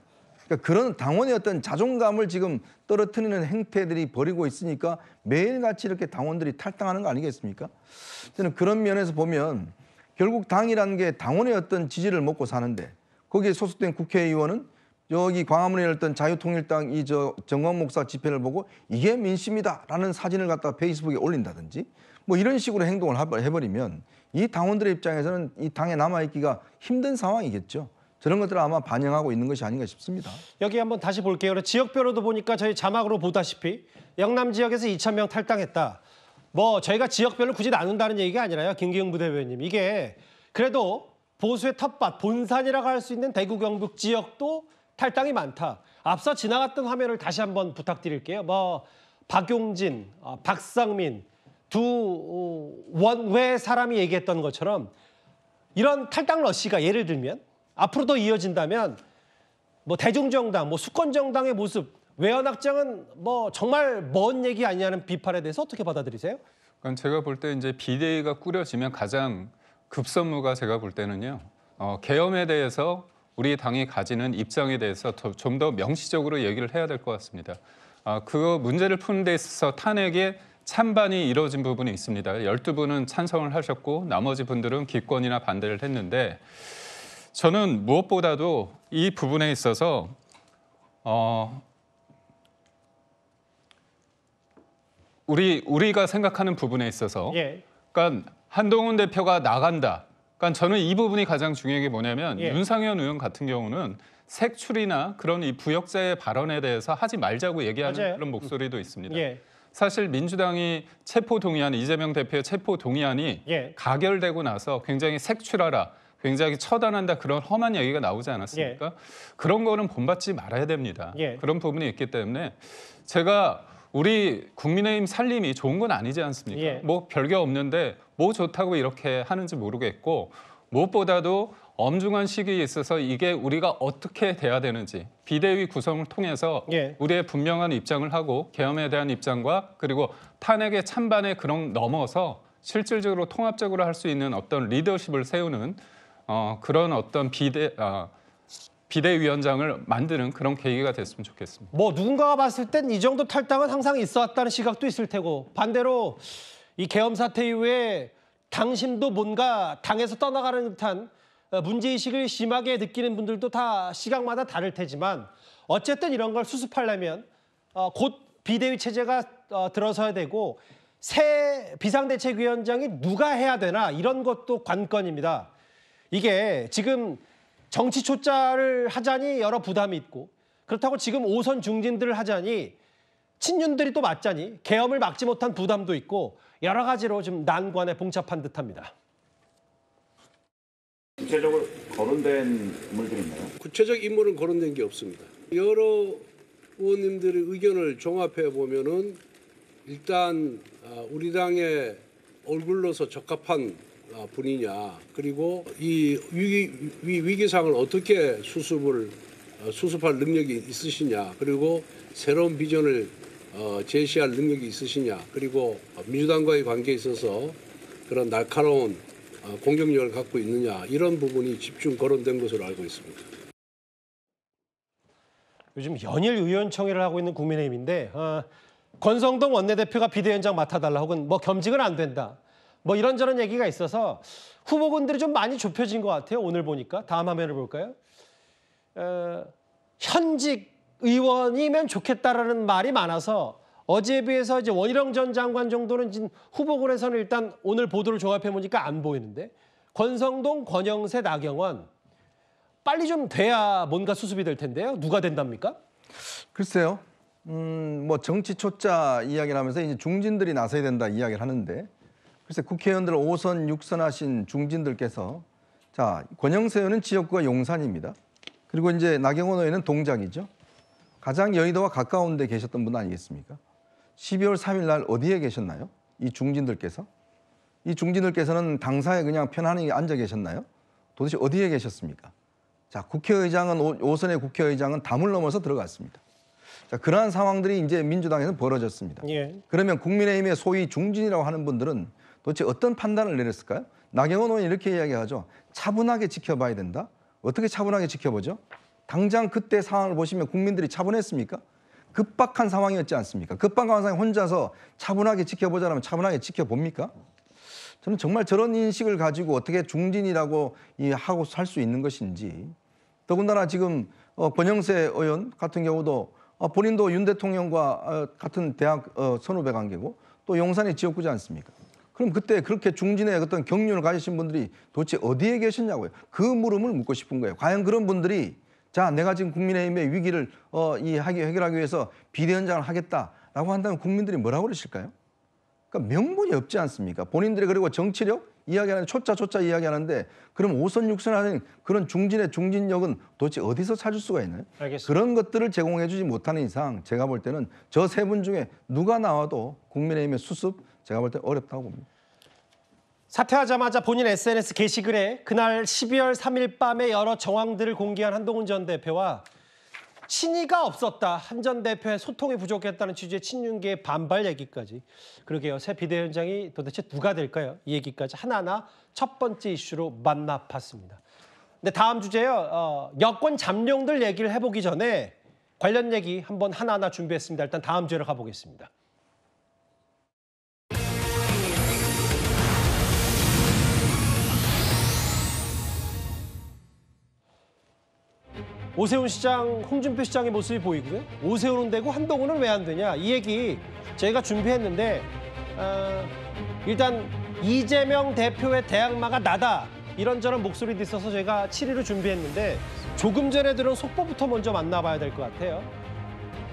S6: 그러니까 그런 당원의 어떤 자존감을 지금 떨어뜨리는 행태들이 벌이고 있으니까 매일같이 이렇게 당원들이 탈당하는 거 아니겠습니까? 저는 그런 면에서 보면 결국 당이라는 게 당원의 어떤 지지를 먹고 사는데 거기에 소속된 국회의원은 여기 광화문에 열렸던 자유통일당 정광 목사 집회를 보고 이게 민심이다라는 사진을 갖다가 페이스북에 올린다든지 뭐 이런 식으로 행동을 해버리면 이 당원들의 입장에서는 이 당에 남아있기가 힘든 상황이겠죠. 저런 것들을 아마 반영하고 있는 것이 아닌가 싶습니다.
S1: 여기 한번 다시 볼게요. 지역별로도 보니까 저희 자막으로 보다시피 영남 지역에서 2,000명 탈당했다. 뭐 저희가 지역별로 굳이 나눈다는 얘기가 아니라요. 김기흥 부대변인님. 이게 그래도 보수의 텃밭, 본산이라고 할 수 있는 대구 경북 지역도 탈당이 많다. 앞서 지나갔던 화면을 다시 한번 부탁드릴게요. 뭐 박용진, 박상민 두 원외 사람이 얘기했던 것처럼 이런 탈당 러시가 예를 들면 앞으로도 이어진다면 뭐 대중정당, 뭐 수권정당의 모습, 외연확장은 뭐 정말 먼 얘기 아니냐는 비판에 대해서 어떻게 받아들이세요?
S10: 그러니까 제가 볼 때 이제 비대위가 꾸려지면 가장 급선무가 제가 볼 때는요. 계엄에 대해서 우리 당이 가지는 입장에 대해서 좀 더 명시적으로 얘기를 해야 될 것 같습니다. 그 문제를 푸는 데 있어서 탄핵에 찬반이 이루어진 부분이 있습니다. 12분은 찬성을 하셨고 나머지 분들은 기권이나 반대를 했는데 저는 무엇보다도 이 부분에 있어서 우리가 생각하는 부분에 있어서 그러니까 한동훈 대표가 나간다. 그러니까 저는 이 부분이 가장 중요한 게 뭐냐면 윤상현 의원 같은 경우는 색출이나 그런 이 부역자의 발언에 대해서 하지 말자고 얘기하는
S1: 맞아요.
S10: 그런 목소리도 있습니다. 사실 민주당이 체포 동의안, 이재명 대표의 체포 동의안이 가결되고 나서 굉장히 색출하라, 굉장히 처단한다 그런 험한 얘기가 나오지 않았습니까? 그런 거는 본받지 말아야 됩니다. 그런 부분이 있기 때문에 제가 우리 국민의힘 살림이 좋은 건 아니지 않습니까? 뭐 별게 없는데 뭐 좋다고 이렇게 하는지 모르겠고 무엇보다도 엄중한 시기에 있어서 이게 우리가 어떻게 돼야 되는지 비대위 구성을 통해서 우리의 분명한 입장을 하고 계엄에 대한 입장과 그리고 탄핵의 찬반에 그런 넘어서 실질적으로 통합적으로 할 수 있는 어떤 리더십을 세우는 그런 어떤 비대위원장을 만드는 그런 계기가 됐으면 좋겠습니다.
S1: 뭐 누군가가 봤을 땐 이 정도 탈당은 항상 있어왔다는 시각도 있을 테고 반대로 이 계엄 사태 이후에 당심도 뭔가 당에서 떠나가는 듯한 문제의식을 심하게 느끼는 분들도 다 시각마다 다를 테지만 어쨌든 이런 걸 수습하려면 곧 비대위 체제가 들어서야 되고 새 비상대책위원장이 누가 해야 되나 이런 것도 관건입니다. 이게 지금 정치 초짜를 하자니 여러 부담이 있고 그렇다고 지금 5선 중진들을 하자니 친윤들이 또 맞자니 계엄을 막지 못한 부담도 있고 여러 가지로 좀 난관에 봉착한 듯합니다.
S14: 구체적으로 거론된 인물들이 있나요?
S13: 구체적 인물은 거론된 게 없습니다. 여러 의원님들의 의견을 종합해 보면은 일단 우리 당의 얼굴로서 적합한 분이냐 그리고 이 위기 상황을 어떻게 수습할 능력이 있으시냐 그리고 새로운 비전을 제시할 능력이 있으시냐 그리고 민주당과의 관계에 있어서 그런 날카로운 공격력을 갖고 있느냐 이런 부분이 집중 거론된 것으로 알고 있습니다.
S1: 요즘 연일 의원총회를 하고 있는 국민의힘인데 권성동 원내대표가 비대위원장 맡아달라 혹은 뭐 겸직은 안 된다. 뭐 이런저런 얘기가 있어서 후보군들이 좀 많이 좁혀진 것 같아요. 오늘 보니까. 다음 화면을 볼까요? 현직 의원이면 좋겠다라는 말이 많아서 어제에 비해서 이제 원희룡 전 장관 정도는 지금 후보군에서는 일단 오늘 보도를 종합해 보니까 안 보이는데 권성동, 권영세, 나경원 빨리 좀 돼야 뭔가 수습이 될 텐데요. 누가 된답니까?
S6: 글쎄요. 뭐 정치 초짜 이야기를 하면서 이제 중진들이 나서야 된다 이야기를 하는데 글쎄 국회의원들 5선, 6선 하신 중진들께서 자 권영세 의원은 지역구가 용산입니다. 그리고 이제 나경원 의원은 동작이죠. 가장 여의도와 가까운 데 계셨던 분 아니겠습니까? 12월 3일 날 어디에 계셨나요? 이 중진들께서? 이 중진들께서는 당사에 그냥 편안히 앉아 계셨나요? 도대체 어디에 계셨습니까? 자, 국회의장은 5선의 국회의장은 담을 넘어서 들어갔습니다. 자, 그러한 상황들이 이제 민주당에서 벌어졌습니다. 그러면 국민의힘의 소위 중진이라고 하는 분들은 도대체 어떤 판단을 내렸을까요? 나경원 의원이 이렇게 이야기하죠. 차분하게 지켜봐야 된다. 어떻게 차분하게 지켜보죠? 당장 그때 상황을 보시면 국민들이 차분했습니까? 급박한 상황이었지 않습니까? 급박한 상황에 혼자서 차분하게 지켜보자면 차분하게 지켜봅니까? 저는 정말 저런 인식을 가지고 어떻게 중진이라고 하고 살 수 있는 것인지. 더군다나 지금 권영세 의원 같은 경우도 본인도 윤 대통령과 같은 대학 선후배 관계고 또 용산의 지역구지 않습니까? 그럼 그때 그렇게 중진의 어떤 경륜을 가지신 분들이 도대체 어디에 계셨냐고요. 그 물음을 묻고 싶은 거예요. 과연 그런 분들이 자, 내가 지금 국민의힘의 위기를 해결하기 위해서 비대위원장을 하겠다라고 한다면 국민들이 뭐라고 그러실까요? 그러니까 명분이 없지 않습니까? 본인들이 그리고 정치력 이야기하는 초짜 이야기하는데 그럼 5선 6선 하는 그런 중진의 중진력은 도대체 어디서 찾을 수가 있나요?
S1: 알겠습니다.
S6: 그런 것들을 제공해 주지 못하는 이상 제가 볼 때는 저 세 분 중에 누가 나와도 국민의힘의 수습 제가 볼 때 어렵다고 봅니다.
S1: 사퇴하자마자 본인 SNS 게시글에 그날 12월 3일 밤에 여러 정황들을 공개한 한동훈 전 대표와 친이가 없었다. 한 전 대표의 소통이 부족했다는 취지의 친윤계의 반발 얘기까지. 그러게요. 새 비대위원장이 도대체 누가 될까요? 이 얘기까지 하나하나 첫 번째 이슈로 만나봤습니다. 근데 다음 주제요. 여권 잠룡들 얘기를 해보기 전에 관련 얘기 한번 하나하나 준비했습니다. 일단 다음 주제로 가보겠습니다. 오세훈 시장, 홍준표 시장의 모습이 보이고요. 오세훈은 되고 한동훈은 왜 안 되냐. 이 얘기 저희가 준비했는데 일단 이재명 대표의 대항마가 나다. 이런저런 목소리도 있어서 저희가 7위로 준비했는데 조금 전에 들은 속보부터 먼저 만나봐야 될 것 같아요.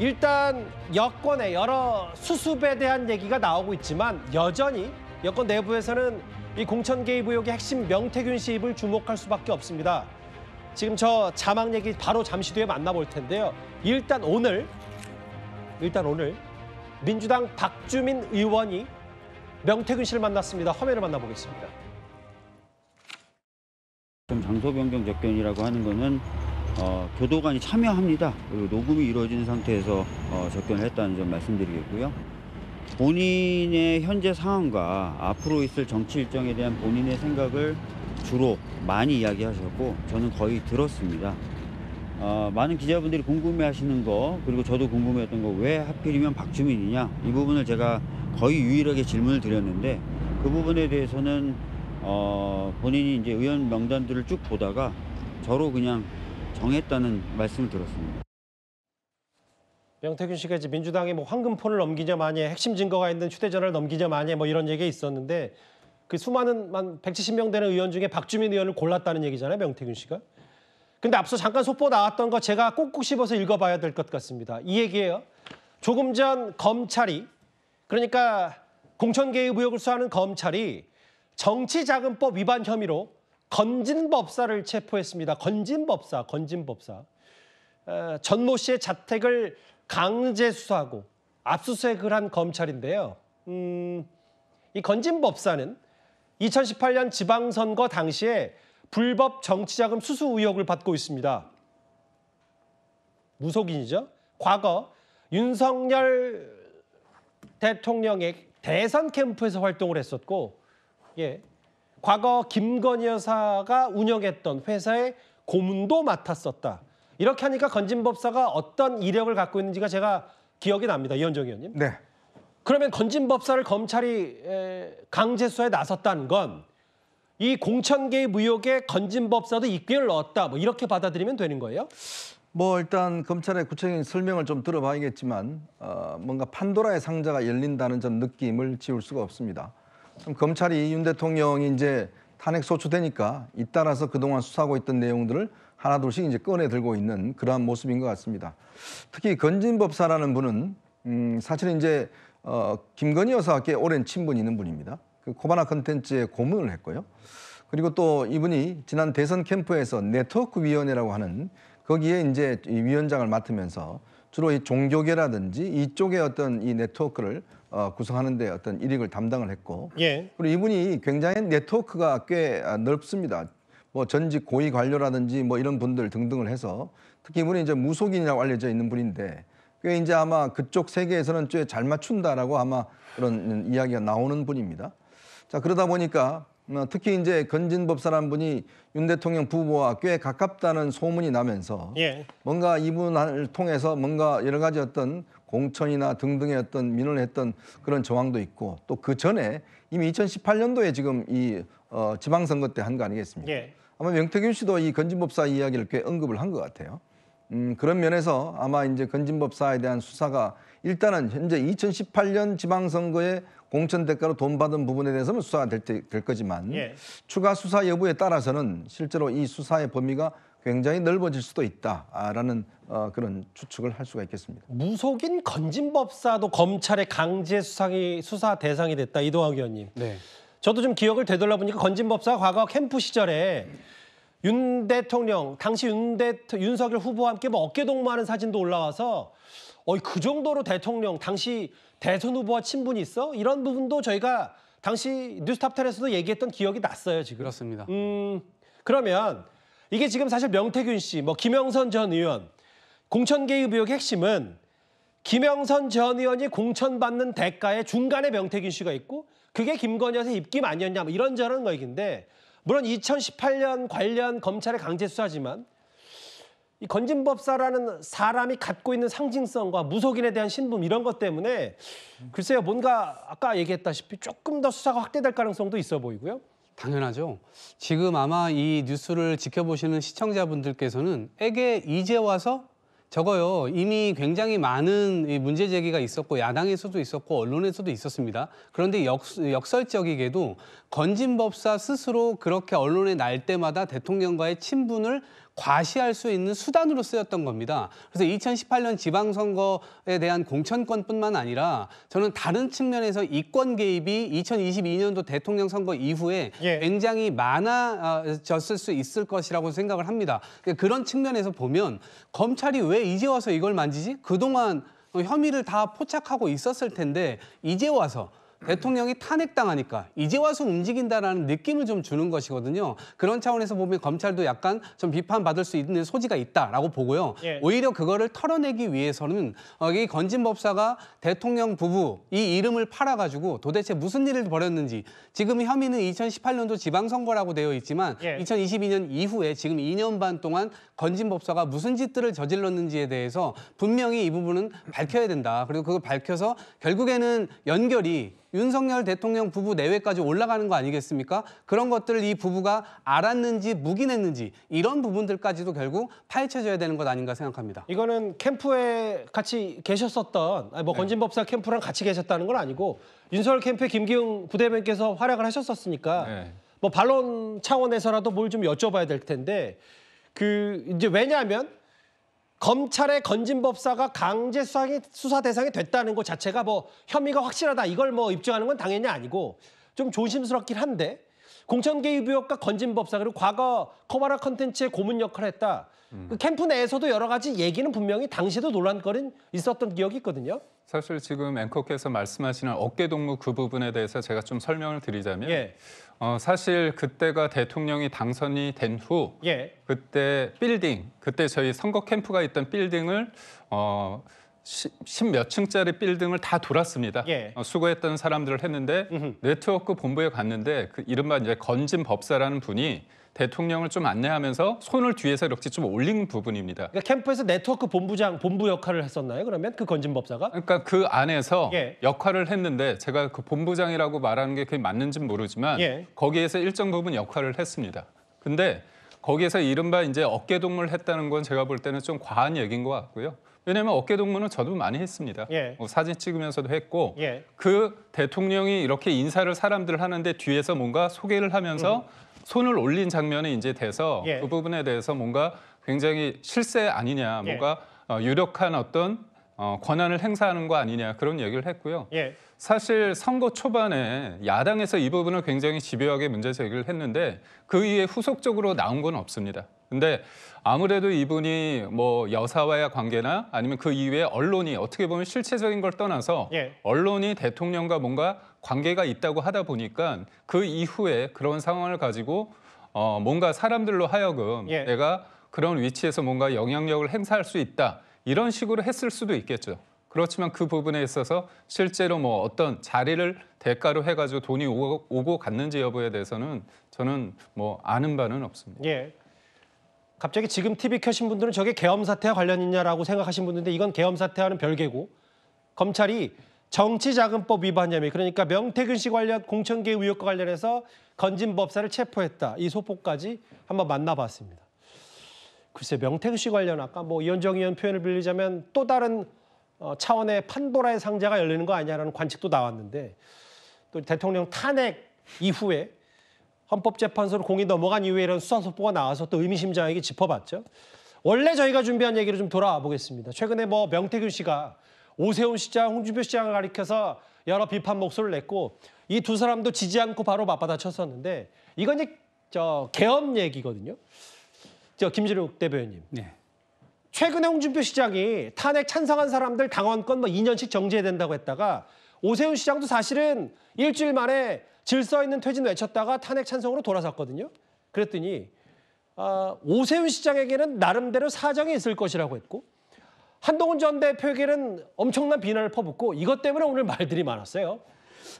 S1: 일단 여권의 여러 수습에 대한 얘기가 나오고 있지만 여전히 여권 내부에서는 이 공천 개입 의혹의 핵심 명태균 씨 입을 주목할 수밖에 없습니다. 지금 저 자막 얘기 바로 잠시 뒤에 만나볼 텐데요. 일단 오늘 민주당 박주민 의원이 명태균 씨를 만났습니다. 화면을 만나보겠습니다.
S16: 장소 변경 접견이라고 하는 거는 교도관이 참여합니다. 그리고 녹음이 이루어진 상태에서 접견을 했다는 점 말씀드리겠고요. 본인의 현재 상황과 앞으로 있을 정치 일정에 대한 본인의 생각을 주로 많이 이야기하셨고 저는 거의 들었습니다. 많은 기자분들이 궁금해하시는 거 그리고 저도 궁금해했던 거 왜 하필이면 박주민이냐 이 부분을 제가 거의 유일하게 질문을 드렸는데 그 부분에 대해서는 본인이 이제 의원 명단들을 쭉 보다가 저로 그냥 정했다는 말씀을 들었습니다.
S1: 명태균 씨가 이제 민주당이 뭐 황금폰을 넘기냐 마냐 핵심 증거가 있는 휴대전화를 넘기냐 마냐 뭐 이런 얘기가 있었는데 그 수많은 170명 되는 의원 중에 박주민 의원을 골랐다는 얘기잖아요, 명태균 씨가. 근데 앞서 잠깐 속보 나왔던 거 제가 꼭꼭 씹어서 읽어봐야 될 것 같습니다. 이 얘기예요. 조금 전 검찰이 그러니까 공천 개입 의혹을 수사하는 검찰이 정치자금법 위반 혐의로 건진법사를 체포했습니다. 건진법사. 전모 씨의 자택을 강제 수사하고 압수수색을 한 검찰인데요. 이 건진법사는 2018년 지방선거 당시에 불법 정치자금 수수 의혹을 받고 있습니다. 무속인이죠. 과거 윤석열 대통령의 대선 캠프에서 활동을 했었고 과거 김건희 여사가 운영했던 회사의 고문도 맡았었다. 이렇게 하니까 건진법사가 어떤 이력을 갖고 있는지가 제가 기억이 납니다. 이현정 의원님.
S6: 네.
S1: 그러면 건진법사를 검찰이 강제 수사에 나섰다는 건 이 공천 개입 의혹에 건진법사도 입김을 넣었다. 뭐 이렇게 받아들이면 되는 거예요?
S6: 뭐 일단 검찰의 구체적인 설명을 좀 들어봐야겠지만 뭔가 판도라의 상자가 열린다는 전 느낌을 지울 수가 없습니다. 검찰이 윤 대통령이 이제 탄핵 소추되니까 잇따라서 그동안 수사하고 있던 내용들을 하나둘씩 이제 꺼내 들고 있는 그러한 모습인 것 같습니다. 특히 건진법사라는 분은 사실은 이제 김건희 여사와 꽤 오랜 친분이 있는 분입니다. 그 코바나 컨텐츠에 고문을 했고요. 그리고 또 이분이 지난 대선 캠프에서 네트워크 위원회라고 하는 거기에 이제 이 위원장을 맡으면서 주로 이 종교계라든지 이쪽의 어떤 이 네트워크를 구성하는 데 어떤 일익을 담당을 했고 그리고 이분이 굉장히 네트워크가 꽤 넓습니다. 뭐 전직 고위 관료라든지 뭐 이런 분들 등등을 해서 특히 이분이 이제 무속인이라고 알려져 있는 분인데 꽤 이제 아마 그쪽 세계에서는 꽤 잘 맞춘다라고 아마 그런 이야기가 나오는 분입니다. 자, 그러다 보니까 특히 이제 건진법사란 분이 윤 대통령 부부와 꽤 가깝다는 소문이 나면서 뭔가 이분을 통해서 뭔가 여러 가지 어떤 공천이나 등등의 어떤 민원을 했던 그런 정황도 있고 또 그 전에 이미 2018년도에 지금 이 지방선거 때 한 거 아니겠습니까? 아마 명태균 씨도 이 건진법사 이야기를 꽤 언급을 한 것 같아요. 그런 면에서 아마 이제 건진법사에 대한 수사가 일단은 현재 2018년 지방선거에 공천 대가로 돈 받은 부분에 대해서는 수사가 될 거지만 추가 수사 여부에 따라서는 실제로 이 수사의 범위가 굉장히 넓어질 수도 있다라는 그런 추측을 할 수가 있겠습니다.
S1: 무속인 건진법사도 검찰의 강제 수사 대상이 됐다. 이동학 의원님.
S7: 네.
S1: 저도 좀 기억을 되돌아보니까 건진법사가 과거 캠프 시절에 윤 대통령, 당시 윤석열 후보와 함께 뭐 어깨동무하는 사진도 올라와서 그 정도로 대통령, 당시 대선 후보와 친분이 있어? 이런 부분도 저희가 당시 뉴스탑10에서도 얘기했던 기억이 났어요, 지금.
S7: 그렇습니다.
S1: 그러면 이게 지금 사실 명태균 씨, 뭐 김영선 전 의원, 공천 개입 의혹의 핵심은 김영선 전 의원이 공천받는 대가에 중간에 명태균 씨가 있고 그게 김건희의 입김 아니었냐, 뭐 이런저런 얘기인데 물론 2018년 관련 검찰의 강제 수사지만 이 건진법사라는 사람이 갖고 있는 상징성과 무속인에 대한 신분 이런 것 때문에 글쎄요, 뭔가 아까 얘기했다시피 조금 더 수사가 확대될 가능성도 있어 보이고요.
S17: 당연하죠. 지금 아마 이 뉴스를 지켜보시는 시청자분들께서는 에게 이제 와서 저거요, 이미 굉장히 많은 문제 제기가 있었고 야당에서도 있었고 언론에서도 있었습니다. 그런데 역설적이게도 건진법사 스스로 그렇게 언론에 날 때마다 대통령과의 친분을 과시할 수 있는 수단으로 쓰였던 겁니다. 그래서 2018년 지방선거에 대한 공천권뿐만 아니라 저는 다른 측면에서 이권 개입이 2022년도 대통령 선거 이후에 굉장히 많아졌을 수 있을 것이라고 생각을 합니다. 그런 측면에서 보면 검찰이 왜 이제 와서 이걸 만지지? 그동안 혐의를 다 포착하고 있었을 텐데 이제 와서 대통령이 탄핵당하니까 이제 와서 움직인다라는 느낌을 좀 주는 것이거든요. 그런 차원에서 보면 검찰도 약간 좀 비판받을 수 있는 소지가 있다라고 보고요. 오히려 그거를 털어내기 위해서는 이 건진법사가 대통령 부부 이 이름을 팔아가지고 도대체 무슨 일을 벌였는지 지금 혐의는 2018년도 지방선거라고 되어 있지만 2022년 이후에 지금 2년 반 동안 건진법사가 무슨 짓들을 저질렀는지에 대해서 분명히 이 부분은 밝혀야 된다. 그리고 그걸 밝혀서 결국에는 연결이 윤석열 대통령 부부 내외까지 올라가는 거 아니겠습니까? 그런 것들을 이 부부가 알았는지 묵인했는지 이런 부분들까지도 결국 파헤쳐져야 되는 것 아닌가 생각합니다.
S1: 이거는 캠프에 같이 계셨었던 건진법사 캠프랑 같이 계셨다는 건 아니고 윤석열 캠프의 김기웅 부대변께서 활약을 하셨었으니까 뭐 반론 차원에서라도 뭘 좀 여쭤봐야 될 텐데 이제 왜냐하면 검찰의 건진법사가 강제 수사 대상이 됐다는 것 자체가 뭐 혐의가 확실하다 이걸 뭐 입증하는 건 당연히 아니고 좀 조심스럽긴 한데 공천 개입 의혹과 건진법사 그리고 과거 커버라 컨텐츠의 고문 역할을 했다. 그 캠프 내에서도 여러 가지 얘기는 분명히 당시에도 논란거리는 있었던 기억이 있거든요.
S10: 사실 지금 앵커께서 말씀하시는 어깨동무 그 부분에 대해서 제가 좀 설명을 드리자면 사실 그때가 대통령이 당선이 된 후 그때 그때 저희 선거 캠프가 있던 빌딩을 10몇 층짜리 빌딩을 다 돌았습니다. 수고했던 사람들을 했는데 네트워크 본부에 갔는데 그 이른바 이제 건진법사라는 분이 대통령을 좀 안내하면서 손을 뒤에서 이렇게 좀 올린 부분입니다.
S1: 그러니까 캠프에서 네트워크 본부 역할을 했었나요? 그러면 그 건진법사가?
S10: 그러니까 그 안에서 역할을 했는데 제가 그 본부장이라고 말하는 게 그게 맞는지는 모르지만 거기에서 일정 부분 역할을 했습니다. 근데 거기에서 이른바 이제 어깨동무를 했다는 건 제가 볼 때는 좀 과한 얘기인 것 같고요. 왜냐하면 어깨동무는 저도 많이 했습니다. 사진 찍으면서도 했고 그 대통령이 이렇게 인사를 사람들 하는데 뒤에서 뭔가 소개를 하면서 손을 올린 장면이 이제 돼서 그 부분에 대해서 뭔가 굉장히 실세 아니냐, 뭔가 유력한 어떤 권한을 행사하는 거 아니냐 그런 얘기를 했고요. 사실 선거 초반에 야당에서 이 부분을 굉장히 집요하게 문제 제기를 했는데 그 이후에 후속적으로 나온 건 없습니다. 근데 아무래도 이분이 뭐 여사와의 관계나 아니면 그 이후에 언론이 어떻게 보면 실체적인 걸 떠나서 언론이 대통령과 뭔가 관계가 있다고 하다 보니까 그 이후에 그런 상황을 가지고 뭔가 사람들로 하여금 내가 그런 위치에서 뭔가 영향력을 행사할 수 있다 이런 식으로 했을 수도 있겠죠. 그렇지만 그 부분에 있어서 실제로 뭐 어떤 자리를 대가로 해가지고 돈이 오고 갔는지 여부에 대해서는 저는 뭐 아는 바는 없습니다.
S1: 예. 갑자기 지금 TV 켜신 분들은 저게 계엄 사태와 관련 있냐라고 생각하신 분들인데 이건 계엄 사태와는 별개고 검찰이 정치자금법 위반 혐의 그러니까 명태균 씨 관련 공천계 의혹과 관련해서 건진법사를 체포했다. 이 소포까지 한번 만나봤습니다. 글쎄 명태균 씨 관련 아까 뭐 이현정 의원 표현을 빌리자면 또 다른 차원의 판도라의 상자가 열리는 거 아니냐라는 관측도 나왔는데 또 대통령 탄핵 이후에 헌법재판소로 공이 넘어간 이후에 이런 수사 속보가 나와서 또 의미심장하게 짚어봤죠. 원래 저희가 준비한 얘기로 좀 돌아와 보겠습니다. 최근에 뭐 명태균 씨가 오세훈 시장, 홍준표 시장을 가리켜서 여러 비판 목소리를 냈고 이 두 사람도 지지 않고 바로 맞받아쳤었는데 이건 이제 계엄 얘기거든요. 김진욱 대변인님.
S7: 네.
S1: 최근에 홍준표 시장이 탄핵 찬성한 사람들 당원권 뭐 2년씩 정지해야 된다고 했다가 오세훈 시장도 사실은 일주일 만에 질서 있는 퇴진 외쳤다가 탄핵 찬성으로 돌아섰거든요. 그랬더니 오세훈 시장에게는 나름대로 사정이 있을 것이라고 했고 한동훈 전 대표에게는 엄청난 비난을 퍼붓고 이것 때문에 오늘 말들이 많았어요.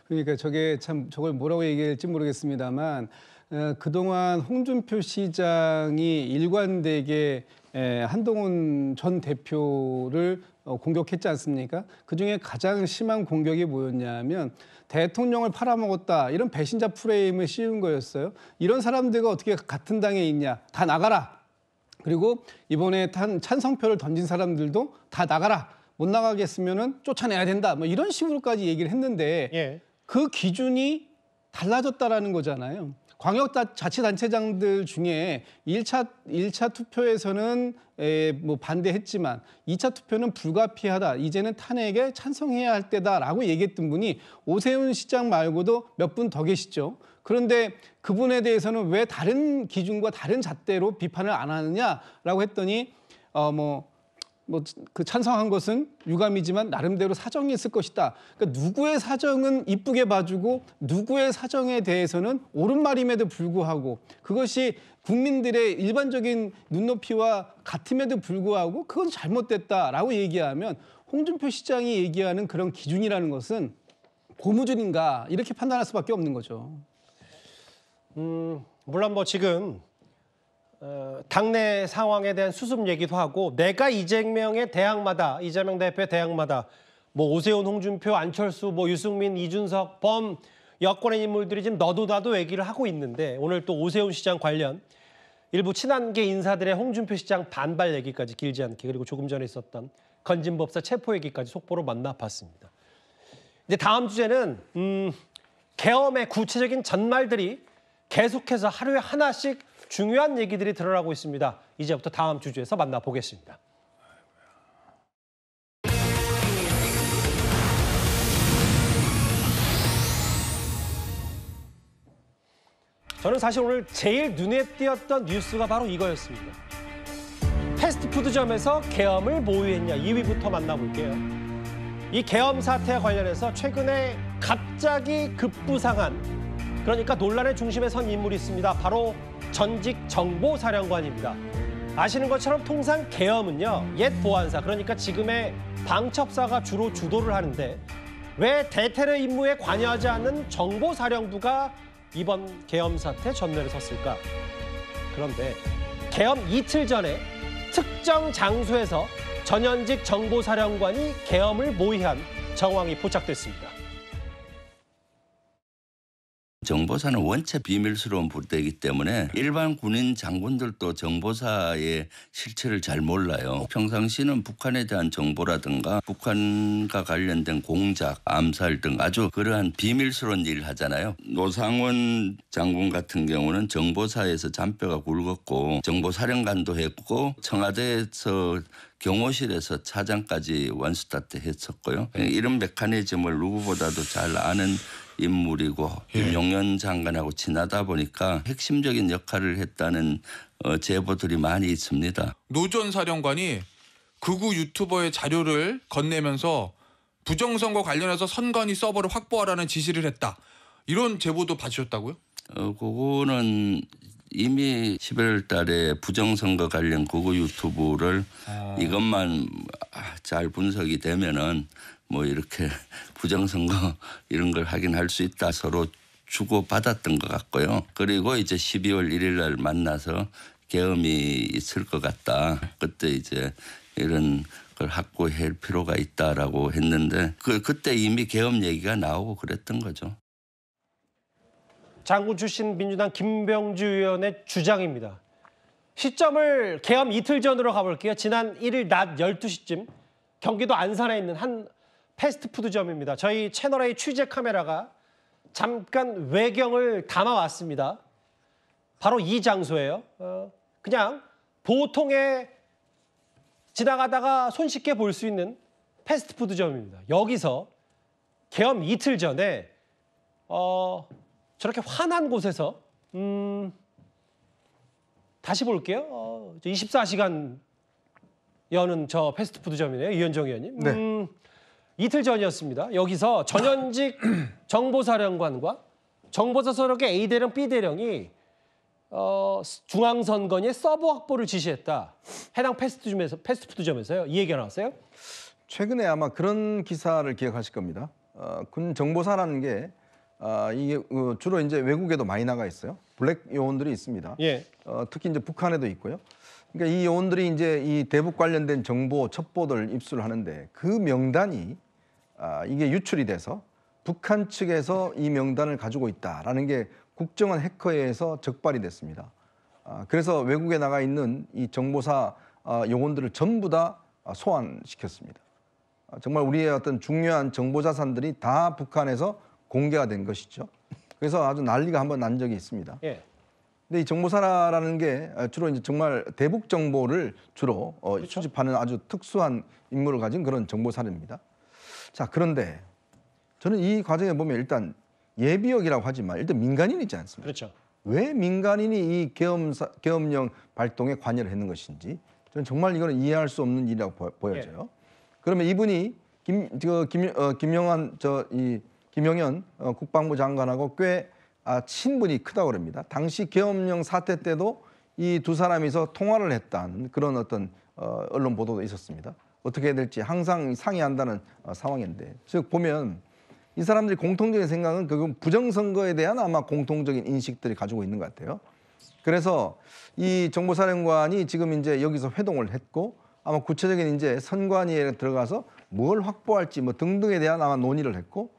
S7: 그러니까 저게 참 저걸 뭐라고 얘기할지 모르겠습니다만 그동안 홍준표 시장이 일관되게 한동훈 전 대표를 공격했지 않습니까? 그중에 가장 심한 공격이 뭐였냐면 대통령을 팔아먹었다 이런 배신자 프레임을 씌운 거였어요. 이런 사람들과 어떻게 같은 당에 있냐. 다 나가라. 그리고 이번에 찬성표를 던진 사람들도 다 나가라. 못 나가겠으면은 쫓아내야 된다. 뭐 이런 식으로까지 얘기를 했는데
S1: 예.
S7: 그 기준이 달라졌다라는 거잖아요. 광역자치단체장들 중에 1차 투표에서는 뭐 반대했지만 2차 투표는 불가피하다. 이제는 탄핵에 찬성해야 할 때다라고 얘기했던 분이 오세훈 시장 말고도 몇 분 더 계시죠. 그런데 그분에 대해서는 왜 다른 기준과 다른 잣대로 비판을 안 하느냐라고 했더니 그 찬성한 것은 유감이지만 나름대로 사정이 있을 것이다. 그러니까 누구의 사정은 이쁘게 봐주고 누구의 사정에 대해서는 옳은 말임에도 불구하고 그것이 국민들의 일반적인 눈높이와 같음에도 불구하고 그건 잘못됐다라고 얘기하면 홍준표 시장이 얘기하는 그런 기준이라는 것은 고무줄인가 이렇게 판단할 수밖에 없는 거죠.
S1: 물론 뭐 지금 당내 상황에 대한 수습 얘기도 하고 내가 이재명의 대항마다 이재명 대표의 대항마다 뭐 오세훈, 홍준표, 안철수, 뭐 유승민, 이준석, 범 여권의 인물들이 지금 너도 나도 얘기를 하고 있는데 오늘 또 오세훈 시장 관련 일부 친한계 인사들의 홍준표 시장 반발 얘기까지 길지 않게 그리고 조금 전에 있었던 건진법사 체포 얘기까지 속보로 만나봤습니다. 이제 다음 주제는 계엄의 구체적인 전말들이 계속해서 하루에 하나씩 중요한 얘기들이 드러나고 있습니다. 이제부터 다음 주제에서 만나보겠습니다. 저는 사실 오늘 제일 눈에 띄었던 뉴스가 바로 이거였습니다. 패스트푸드점에서 계엄을 모의했냐 2위부터 만나볼게요. 이 계엄 사태와 관련해서 최근에 갑자기 급부상한 그러니까 논란의 중심에 선 인물이 있습니다. 바로 전직 정보사령관입니다. 아시는 것처럼 통상 계엄은요. 옛 보안사 그러니까 지금의 방첩사가 주로 주도를 하는데 왜 대테러 임무에 관여하지 않는 정보사령부가 이번 계엄 사태 전면에 섰을까? 그런데 계엄 이틀 전에 특정 장소에서 전현직 정보사령관이 계엄을 모의한 정황이 포착됐습니다.
S18: 정보사는 원체 비밀스러운 부대이기 때문에 일반 군인 장군들도 정보사의 실체를 잘 몰라요. 평상시는 북한에 대한 정보라든가 북한과 관련된 공작, 암살 등 아주 그러한 비밀스러운 일을 하잖아요. 노상원 장군 같은 경우는 정보사에서 잔뼈가 굵었고 정보사령관도 했고 청와대에서 경호실에서 차장까지 원스타트 했었고요. 이런 메커니즘을 누구보다도 잘 아는 인물이고 윤용현 장관하고 친하다 보니까 핵심적인 역할을 했다는 제보들이 많이 있습니다.
S19: 노 전 사령관이 극우 유튜버의 자료를 건네면서 부정선거 관련해서 선관위 서버를 확보하라는 지시를 했다. 이런 제보도 받으셨다고요?
S18: 그거는 이미 11월 달에 부정선거 관련 극우 유튜브를 이것만 잘 분석이 되면은 뭐 이렇게 부정선거 이런 걸 하긴 할 수 있다. 서로 주고받았던 것 같고요. 그리고 이제 12월 1일 날 만나서 계엄이 있을 것 같다. 그때 이제 이런 걸 확보할 필요가 있다라고 했는데 그때 이미 계엄 얘기가 나오고 그랬던 거죠.
S1: 장군 출신 민주당 김병주 의원의 주장입니다. 시점을 계엄 이틀 전으로 가볼게요. 지난 1일 낮 12시쯤 경기도 안산에 있는 한 패스트푸드점입니다. 저희 채널A 취재 카메라가 잠깐 외경을 담아왔습니다. 바로 이 장소예요. 그냥 보통의 지나가다가 손쉽게 볼 수 있는 패스트푸드점입니다. 여기서 계엄 이틀 전에 저렇게 환한 곳에서 다시 볼게요. 24시간 여는 저 패스트푸드점이네요. 이현정 의원님.
S6: 네.
S1: 이틀 전이었습니다. 여기서 전현직 정보사령관과 정보사서력의 A대령, B대령이 중앙선관위에 서버 확보를 지시했다. 해당 패스트푸드점에서요. 이 얘기가 나왔어요.
S6: 최근에 아마 그런 기사를 기억하실 겁니다. 군 정보사라는 게 이게 주로 이제 외국에도 많이 나가 있어요. 블랙 요원들이 있습니다.
S1: 예.
S6: 특히 이제 북한에도 있고요. 그러니까 이 요원들이 이제 이 대북 관련된 정보 첩보들 입수를 하는데 그 명단이 이게 유출이 돼서 북한 측에서 이 명단을 가지고 있다라는 게 국정원 해커에 의해서 적발이 됐습니다. 그래서 외국에 나가 있는 이 정보사 요원들을 전부 다 소환시켰습니다. 정말 우리의 어떤 중요한 정보 자산들이 다 북한에서 공개가 된 것이죠. 그래서 아주 난리가 한번 난 적이 있습니다.
S1: 예.
S6: 근데 이 정보사라는 게 주로 이제 정말 대북 정보를 주로 수집하는 아주 특수한 임무를 가진 그런 정보사입니다. 자, 그런데 저는 이 과정에 보면 일단 예비역이라고 하지만 일단 민간인이 있지 않습니까?
S1: 그렇죠.
S6: 왜 민간인이 이 계엄령 발동에 관여를 했는 것인지 저는 정말 이거는 이해할 수 없는 일이라고 보여져요. 그러면 이분이 김영현 국방부 장관하고 꽤 친분이 크다고 그럽니다. 당시 계엄령 사태 때도 이 두 사람이서 통화를 했다는 그런 어떤 언론 보도도 있었습니다. 어떻게 해야 될지 항상 상의한다는 상황인데, 즉 보면 이 사람들이 공통적인 생각은 그건 부정선거에 대한 아마 공통적인 인식들이 가지고 있는 것 같아요. 그래서 이 정보사령관이 지금 이제 여기서 회동을 했고 아마 구체적인 이제 선관위에 들어가서 뭘 확보할지 뭐 등등에 대한 아마 논의를 했고,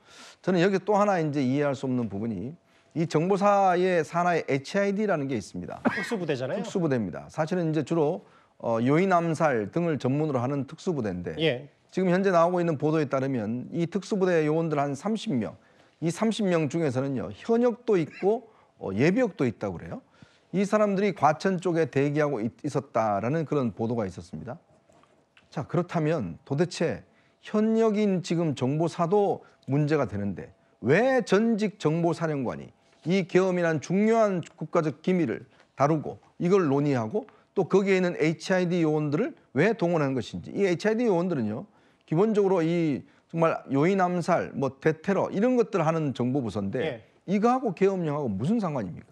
S6: 저는 여기 또 하나 이제 이해할 수 없는 부분이 이 정보사의 산하의 HID라는 게 있습니다.
S1: 특수부대잖아요.
S6: 특수부대입니다. 사실은 이제 주로 요인 암살 등을 전문으로 하는 특수부대인데
S1: 예.
S6: 지금 현재 나오고 있는 보도에 따르면 이 특수부대 요원들 한 30명, 이 30명 중에서는요 현역도 있고 예비역도 있다고 그래요. 이 사람들이 과천 쪽에 대기하고 있었다라는 그런 보도가 있었습니다. 자, 그렇다면 도대체 현역인 지금 정보사도 문제가 되는데 왜 전직 정보사령관이 이 계엄이란 중요한 국가적 기밀을 다루고 이걸 논의하고 또 거기에 있는 HID 요원들을 왜 동원한 것인지. 이 HID 요원들은요 기본적으로 이 정말 요인 암살, 뭐 대테러 이런 것들을 하는 정보부서인데
S1: 예.
S6: 이거하고 계엄령하고 무슨 상관입니까?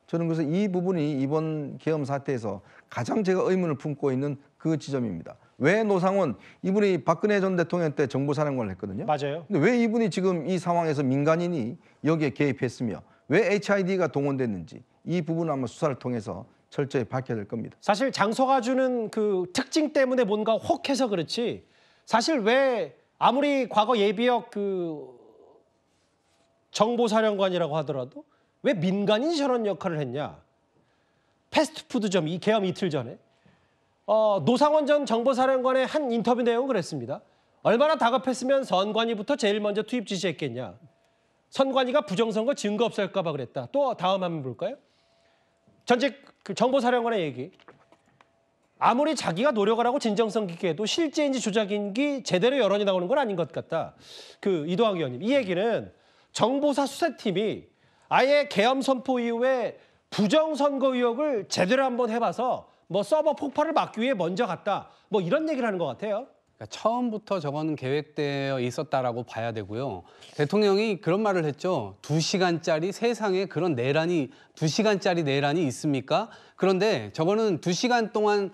S6: 저는 그래서 이 부분이 이번 계엄 사태에서 가장 제가 의문을 품고 있는 그 지점입니다. 왜 노상원, 이분이 박근혜 전 대통령 때 정보사령관을 했거든요.
S1: 맞아요.
S6: 근데 왜 이분이 지금 이 상황에서 민간인이 여기에 개입했으며 왜 HID가 동원됐는지 이 부분은 아마 수사를 통해서 철저히 밝혀야 될 겁니다.
S1: 사실 장소가 주는 그 특징 때문에 뭔가 혹해서 그렇지, 사실 왜 아무리 과거 예비역 그 정보사령관이라고 하더라도 왜 민간인이 저런 역할을 했냐. 패스트푸드점 이 계엄 이틀 전에 노상원 전 정보사령관의 한 인터뷰 내용은 그랬습니다. 얼마나 다급했으면 선관위부터 제일 먼저 투입 지시했겠냐. 선관위가 부정선거 증거 없앨까 봐 그랬다. 또 다음 한번 볼까요? 전직 그 정보사령관의 얘기. 아무리 자기가 노력을 하고 진정성 있게 해도 실제인지 조작인지 제대로 여론이 나오는 건 아닌 것 같다. 그 이도학 의원님. 이 얘기는 정보사 수사팀이 아예 계엄 선포 이후에 부정선거 의혹을 제대로 한번 해봐서 뭐 서버 폭발을 막기 위해 먼저 갔다. 뭐 이런 얘기를 하는 것 같아요.
S17: 그러니까 처음부터 저거는 계획되어 있었다라고 봐야 되고요. 대통령이 그런 말을 했죠. 2시간짜리 세상에 그런 내란이 2시간짜리 내란이 있습니까? 그런데 저거는 2시간 동안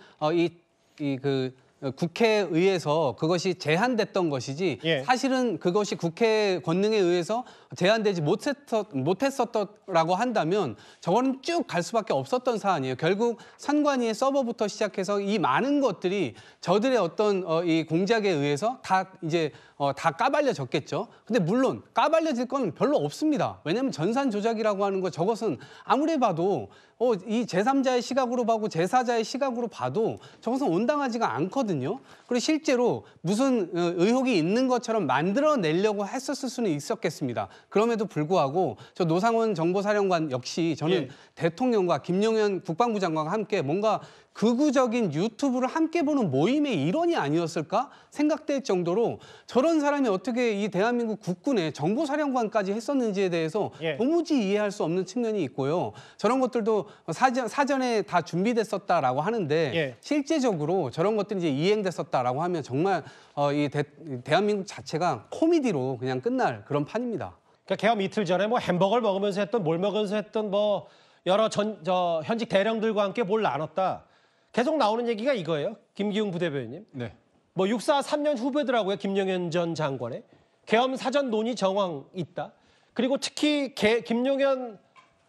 S17: 국회의해서 그것이 제한됐던 것이지 사실은 그것이 국회 권능에 의해서 제한되지 못했었다라고 한다면 저거는 쭉 갈 수밖에 없었던 사안이에요. 결국 선관위의 서버부터 시작해서 이 많은 것들이 저들의 어떤 이 공작에 의해서 다 이제 다 까발려졌겠죠. 근데 물론 까발려질 건 별로 없습니다. 왜냐하면 전산 조작이라고 하는 거 저것은 아무리 봐도 이 제3자의 시각으로 봐도 제4자의 시각으로 봐도 저것은 온당하지가 않거든요. 그리고 실제로 무슨 의혹이 있는 것처럼 만들어내려고 했었을 수는 있었겠습니다. 그럼에도 불구하고 저 노상원 정보사령관 역시 저는 대통령과 김용현 국방부 장관과 함께 뭔가 극우적인 유튜브를 함께 보는 모임의 일원이 아니었을까 생각될 정도로 저런 사람이 어떻게 이 대한민국 국군의 정보사령관까지 했었는지에 대해서 도무지 이해할 수 없는 측면이 있고요. 저런 것들도 사전에 다 준비됐었다라고 하는데 실제적으로 저런 것들이 이제 이행됐었다라고 하면 정말 대한민국 자체가 코미디로 그냥 끝날 그런 판입니다.
S1: 그러니까 개엄 이틀 전에 뭐 햄버거를 먹으면서 했던 뭘 먹으면서 했던 뭐 여러 현직 대령들과 함께 뭘 나눴다. 계속 나오는 얘기가 이거예요. 김기웅 부대변인님.
S10: 네.
S1: 뭐 육사 3년 후배더라고요. 김용현 전 장관의. 계엄 사전 논의 정황 있다. 그리고 특히 김용현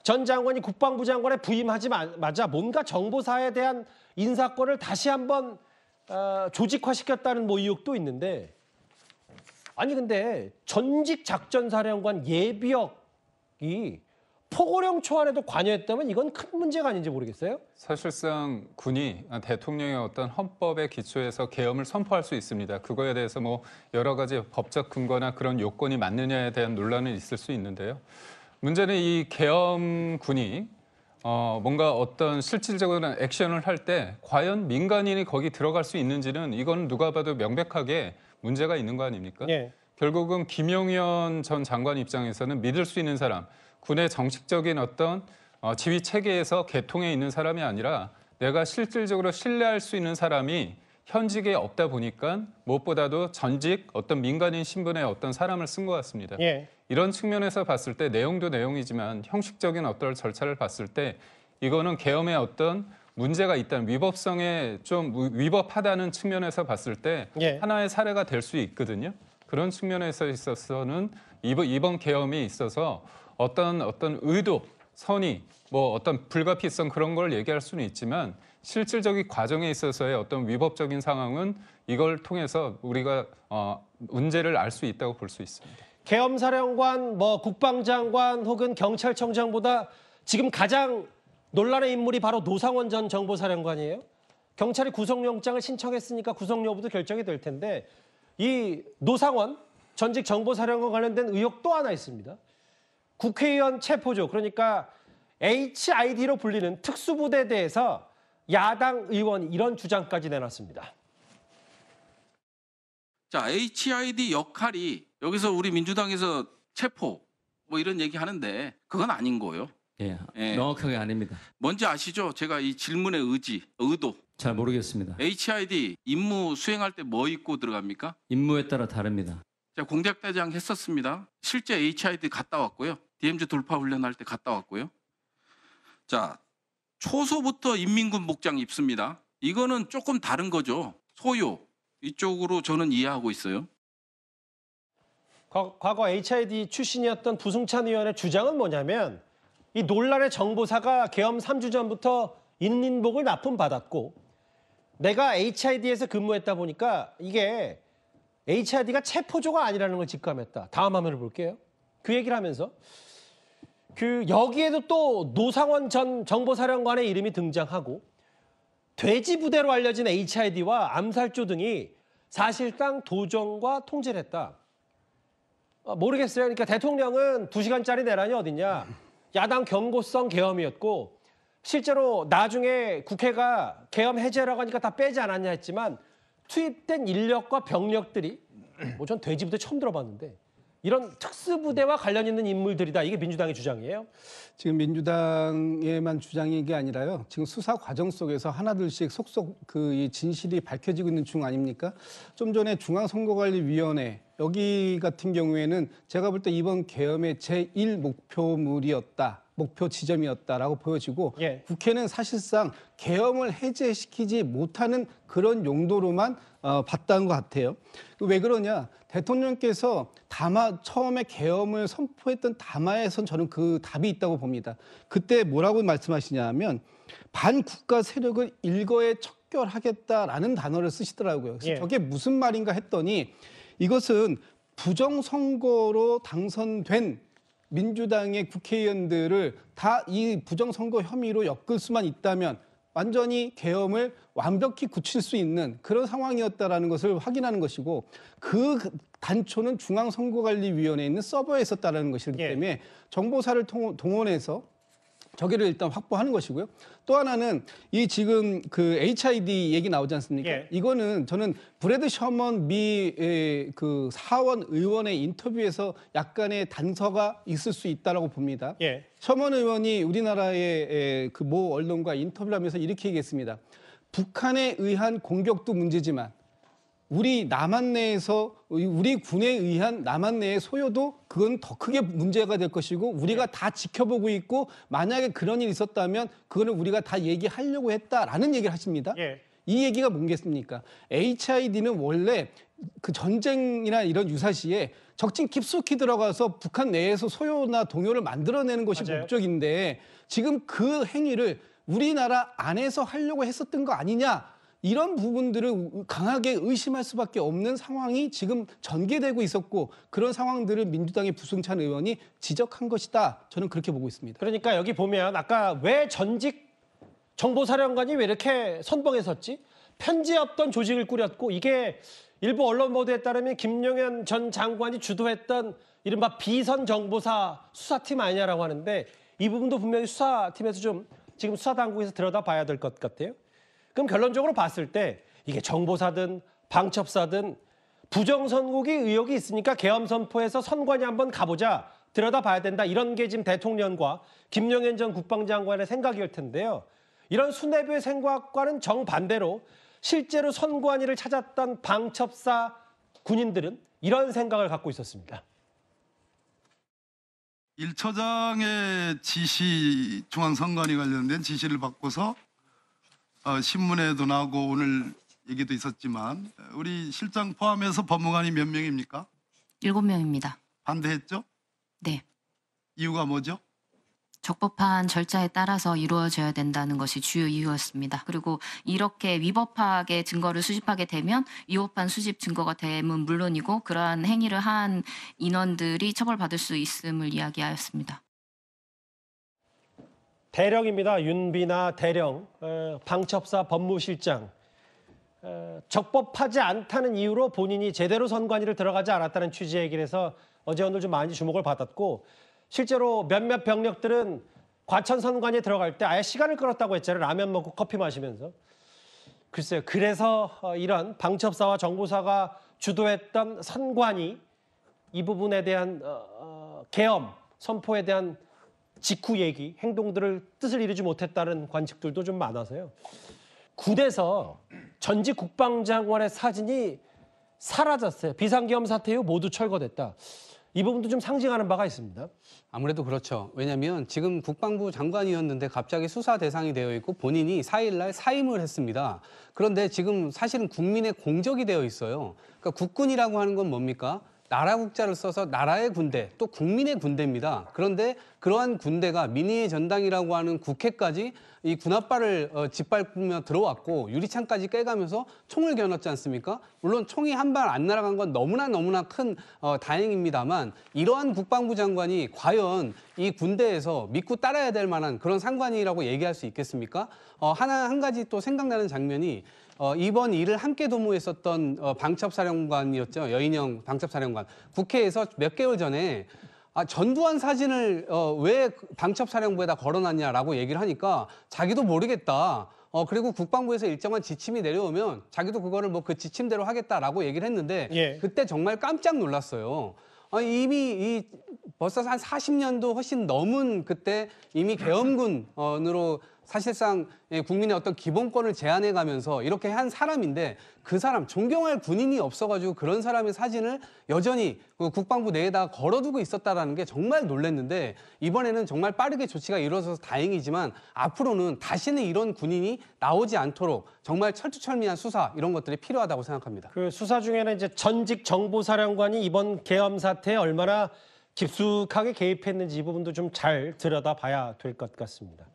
S1: 전 장관이 국방부 장관에 부임하자마자 뭔가 정보사에 대한 인사권을 다시 한번 조직화시켰다는 뭐 의혹도 있는데 아니 근데 전직 작전사령관 예비역이 포고령 초안에도 관여했다면 이건 큰 문제가 아닌지 모르겠어요?
S10: 사실상 군이 대통령의 어떤 헌법에 기초해서 계엄을 선포할 수 있습니다. 그거에 대해서 뭐 여러 가지 법적 근거나 그런 요건이 맞느냐에 대한 논란은 있을 수 있는데요. 문제는 이 계엄군이 뭔가 어떤 실질적인 액션을 할 때 과연 민간인이 거기 들어갈 수 있는지는 이건 누가 봐도 명백하게 문제가 있는 거 아닙니까? 결국은 김용현 전 장관 입장에서는 믿을 수 있는 사람, 군의 정식적인 어떤 지휘 체계에서 계통에 있는 사람이 아니라 내가 실질적으로 신뢰할 수 있는 사람이 현직에 없다 보니까 무엇보다도 전직 어떤 민간인 신분의 어떤 사람을 쓴 것 같습니다. 이런 측면에서 봤을 때 내용도 내용이지만 형식적인 어떤 절차를 봤을 때 이거는 계엄의 어떤 문제가 있다는 위법성에 좀 위법하다는 측면에서 봤을 때 하나의 사례가 될 수 있거든요. 그런 측면에서 있어서는 이번 계엄이 있어서 어떤 의도, 선의, 뭐 어떤 불가피성 그런 걸 얘기할 수는 있지만 실질적인 과정에 있어서의 어떤 위법적인 상황은 이걸 통해서 우리가 문제를 알 수 있다고 볼 수 있습니다.
S1: 계엄사령관, 뭐 국방장관 혹은 경찰청장보다 지금 가장 논란의 인물이 바로 노상원 전 정보사령관이에요. 경찰이 구속영장을 신청했으니까 구속 여부도 결정이 될 텐데 이 노상원 전직 정보사령관 관련된 의혹 또 하나 있습니다. 국회의원 체포조, 그러니까 HID로 불리는 특수부대에 대해서 야당 의원이 이런 주장까지 내놨습니다.
S20: 자, HID 역할이 여기서 우리 민주당에서 체포 뭐 이런 얘기 하는데 그건 아닌 거예요.
S21: 명확하게 아닙니다.
S20: 뭔지 아시죠? 제가 이 질문의 의도.
S21: 잘 모르겠습니다.
S20: HID 임무 수행할 때 뭐 입고 들어갑니까?
S21: 임무에 따라 다릅니다.
S20: 제가 공작대장 했었습니다. 실제 HID 갔다 왔고요. DMZ 돌파 훈련할 때 갔다 왔고요. 자, 초소부터 인민군 복장 입습니다. 이거는 조금 다른 거죠. 소요. 이쪽으로 저는 이해하고 있어요.
S1: 과거 HID 출신이었던 부승찬 의원의 주장은 뭐냐면 이 논란의 정보사가 계엄 3주 전부터 인민복을 납품받았고 내가 HID에서 근무했다 보니까 이게 HID가 체포조가 아니라는 걸 직감했다. 다음 화면을 볼게요. 그 얘기를 하면서 여기에도 또 노상원 전 정보사령관의 이름이 등장하고 돼지 부대로 알려진 HID와 암살조 등이 사실상 도정과 통제를 했다. 모르겠어요. 그러니까 대통령은 2시간짜리 내란이 어딨냐. 야당 경고성 계엄이었고 실제로 나중에 국회가 계엄 해제라고 하니까 다 빼지 않았냐 했지만 투입된 인력과 병력들이 전 돼지 부대 처음 들어봤는데 이런 특수부대와 관련 있는 인물들이다. 이게 민주당의 주장이에요.
S7: 지금 민주당에만 주장인 게 아니라요. 지금 수사 과정 속에서 하나둘씩 속속 이 진실이 밝혀지고 있는 중 아닙니까? 좀 전에 중앙선거관리위원회 여기 같은 경우에는 제가 볼 때 이번 계엄의 제1 목표물이었다. 목표 지점이었다라고 보여지고 국회는 사실상 계엄을 해제시키지 못하는 그런 용도로만 봤다는 것 같아요. 왜 그러냐? 대통령께서 처음에 계엄을 선포했던 담화에선 저는 그 답이 있다고 봅니다. 그때 뭐라고 말씀하시냐면 반국가 세력을 일거에 척결하겠다라는 단어를 쓰시더라고요. 그래서 저게 무슨 말인가 했더니 이것은 부정선거로 당선된 민주당의 국회의원들을 다 이 부정선거 혐의로 엮을 수만 있다면 완전히 계엄을 완벽히 굳힐 수 있는 그런 상황이었다라는 것을 확인하는 것이고 그 단초는 중앙선거관리위원회에 있는 서버에 있었다라는 것이기 때문에 정보사를 동원해서 저기를 일단 확보하는 것이고요. 또 하나는 이 지금 그 HID 얘기 나오지 않습니까? 이거는 저는 브래드 셔먼 그 사원 의원의 인터뷰에서 약간의 단서가 있을 수 있다라고 봅니다. 셔먼 의원이 우리나라의 그 모 언론과 인터뷰를 하면서 이렇게 얘기했습니다. 북한에 의한 공격도 문제지만 우리 남한 내에서 우리 군에 의한 남한 내의 소요도 그건 더 크게 문제가 될 것이고 우리가 다 지켜보고 있고 만약에 그런 일이 있었다면 그거는 우리가 다 얘기하려고 했다라는 얘기를 하십니다. 이 얘기가 뭔겠습니까? HID는 원래 그 전쟁이나 이런 유사시에 적진 깊숙이 들어가서 북한 내에서 소요나 동요를 만들어내는 것이 목적인데 지금 그 행위를 우리나라 안에서 하려고 했었던 거 아니냐? 이런 부분들을 강하게 의심할 수밖에 없는 상황이 지금 전개되고 있었고 그런 상황들을 민주당의 부승찬 의원이 지적한 것이다. 저는 그렇게 보고 있습니다.
S1: 그러니까 여기 보면 아까 왜 전직 정보사령관이 왜 이렇게 선봉에 섰지? 편지 없던 조직을 꾸렸고 이게 일부 언론 보도에 따르면 김용현 전 장관이 주도했던 이른바 비선정보사 수사팀 아니냐라고 하는데 이 부분도 분명히 수사팀에서 좀 지금 수사당국에서 들여다봐야 될 것 같아요. 그럼 결론적으로 봤을 때 이게 정보사든 방첩사든 부정선거기 의혹이 있으니까 계엄 선포해서 선관위 한번 가보자 들여다봐야 된다 이런 게 지금 대통령과 김용현 전 국방장관의 생각일 텐데요. 이런 수뇌부의 생각과는 정반대로 실제로 선관위를 찾았던 방첩사 군인들은 이런 생각을 갖고 있었습니다.
S2: 1처장의 지시, 중앙선관위 관련된 지시를 받고서 신문에도 나오고 오늘 얘기도 있었지만 우리 실장 포함해서 법무관이 몇 명입니까?
S22: 7명입니다.
S2: 반대했죠?
S22: 네.
S2: 이유가 뭐죠?
S22: 적법한 절차에 따라서 이루어져야 된다는 것이 주요 이유였습니다. 그리고 이렇게 위법하게 증거를 수집하게 되면 위법한 수집 증거가 되면 물론이고 그러한 행위를 한 인원들이 처벌받을 수 있음을 이야기하였습니다.
S1: 대령입니다. 윤비나 대령, 방첩사 법무실장. 적법하지 않다는 이유로 본인이 제대로 선관위를 들어가지 않았다는 취지의 얘기를 해서 어제 오늘 좀 많이 주목을 받았고 실제로 몇몇 병력들은 과천 선관위에 들어갈 때 아예 시간을 끌었다고 했잖아요. 라면 먹고 커피 마시면서. 글쎄요. 그래서 이런 방첩사와 정보사가 주도했던 선관위 이 부분에 대한 계엄 선포에 대한 직후 얘기, 행동들을 뜻을 이루지 못했다는 관측들도 좀 많아서요. 군에서 전직 국방장관의 사진이 사라졌어요. 비상계엄 사태 이후 모두 철거됐다. 이 부분도 좀 상징하는 바가 있습니다.
S17: 아무래도 그렇죠. 왜냐하면 지금 국방부 장관이었는데 갑자기 수사 대상이 되어 있고 본인이 4일날 사임을 했습니다. 그런데 지금 사실은 국민의 공적이 되어 있어요. 그러니까 국군이라고 하는 건 뭡니까? 나라 국자를 써서 나라의 군대, 또 국민의 군대입니다. 그런데 그러한 군대가 민의의 전당이라고 하는 국회까지 이 군홧발을 짓밟으며 들어왔고 유리창까지 깨가면서 총을 겨눴지 않습니까? 물론 총이 한 발 안 날아간 건 너무나 큰 다행입니다만 이러한 국방부 장관이 과연 이 군대에서 믿고 따라야 될 만한 그런 상관이라고 얘기할 수 있겠습니까? 한 가지 또 생각나는 장면이 이번 일을 함께 도모했었던 방첩사령관이었죠. 여인영 방첩사령관. 국회에서 몇 개월 전에 전두환 사진을 왜 방첩사령부에다 걸어놨냐라고 얘기를 하니까 자기도 모르겠다. 그리고 국방부에서 일정한 지침이 내려오면 자기도 그거를 뭐 그 지침대로 하겠다라고 얘기를 했는데 그때 정말 깜짝 놀랐어요. 이미 벌써 한 40년도 훨씬 넘은 그때 이미 계엄군으로 사실상 국민의 어떤 기본권을 제한해 가면서 이렇게 한 사람인데 그 사람 존경할 군인이 없어가지고 그런 사람의 사진을 여전히 그 국방부 내에다가 걸어두고 있었다라는 게 정말 놀랐는데 이번에는 정말 빠르게 조치가 이루어져서 다행이지만 앞으로는 다시는 이런 군인이 나오지 않도록 정말 철두철미한 수사 이런 것들이 필요하다고 생각합니다.
S1: 그 수사 중에는 이제 전직 정보사령관이 이번 계엄 사태에 얼마나 깊숙하게 개입했는지 이 부분도 좀 잘 들여다봐야 될 것 같습니다.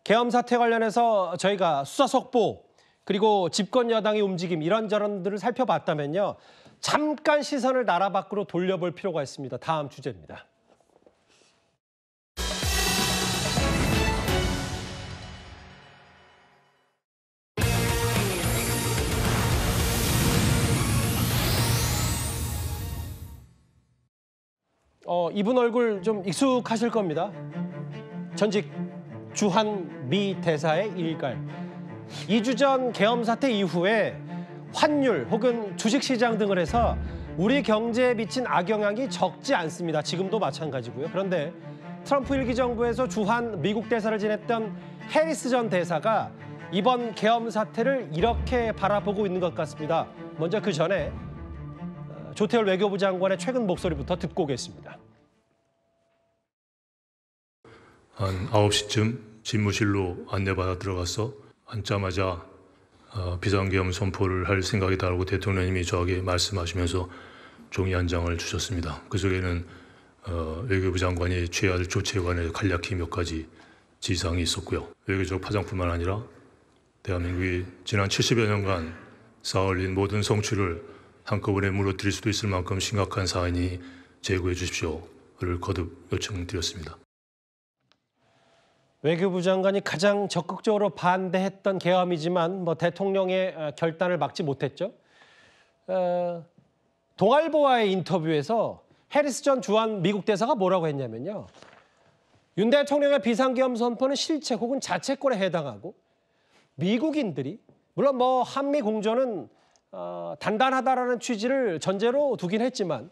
S1: 계엄 사태 관련해서 저희가 수사 속보 그리고 집권 여당의 움직임 이런저런들을 살펴봤다면요. 잠깐 시선을 나라 밖으로 돌려볼 필요가 있습니다. 다음 주제입니다. 이분 얼굴 좀 익숙하실 겁니다. 전직 주한미 대사의 일갈. 2주 전 계엄 사태 이후에 환율 혹은 주식시장 등을 해서 우리 경제에 미친 악영향이 적지 않습니다. 지금도 마찬가지고요. 그런데 트럼프 1기 정부에서 주한 미국 대사를 지냈던 해리스 전 대사가 이번 계엄 사태를 이렇게 바라보고 있는 것 같습니다. 먼저 그 전에 조태열 외교부 장관의 최근 목소리부터 듣고 오겠습니다.
S3: 한 9시쯤 집무실로 안내받아 들어가서 앉자마자 비상계엄 선포를 할 생각이다라고 대통령님이 저에게 말씀하시면서 종이 한 장을 주셨습니다. 그 속에는 외교부 장관이 취해야 할 조치에 관해 간략히 몇 가지 지시사항이 있었고요. 외교적 파장뿐만 아니라 대한민국이 지난 70여 년간 쌓아올린 모든 성취를 한꺼번에 무너뜨릴 수도 있을 만큼 심각한 사안이 제고해 주십시오를 거듭 요청드렸습니다.
S1: 외교부 장관이 가장 적극적으로 반대했던 계엄이지만 대통령의 결단을 막지 못했죠. 동아일보와의 인터뷰에서 해리스 전 주한 미국 대사가 뭐라고 했냐면요. 윤 대통령의 비상계엄 선포는 실책 혹은 자책골에 해당하고 미국인들이 물론 한미 공조는 단단하다라는 취지를 전제로 두긴 했지만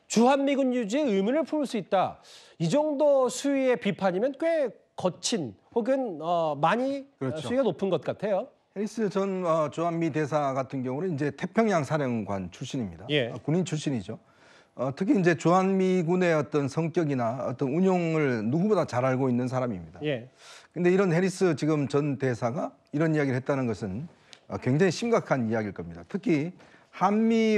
S1: 주한미군 유지에 의문을 품을 수 있다. 이 정도 수위의 비판이면 꽤 거친 혹은 많이
S6: 그렇죠.
S1: 수위가 높은 것 같아요.
S6: 해리스 전 주한미 대사 같은 경우는 이제 태평양 사령관 출신입니다.
S1: 예.
S6: 군인 출신이죠. 특히 이제 주한미군의 어떤 성격이나 어떤 운용을 누구보다 잘 알고 있는 사람입니다.
S1: 예.
S6: 근데 이런 해리스 지금 전 대사가 이런 이야기를 했다는 것은 굉장히 심각한 이야기일 겁니다. 특히 한미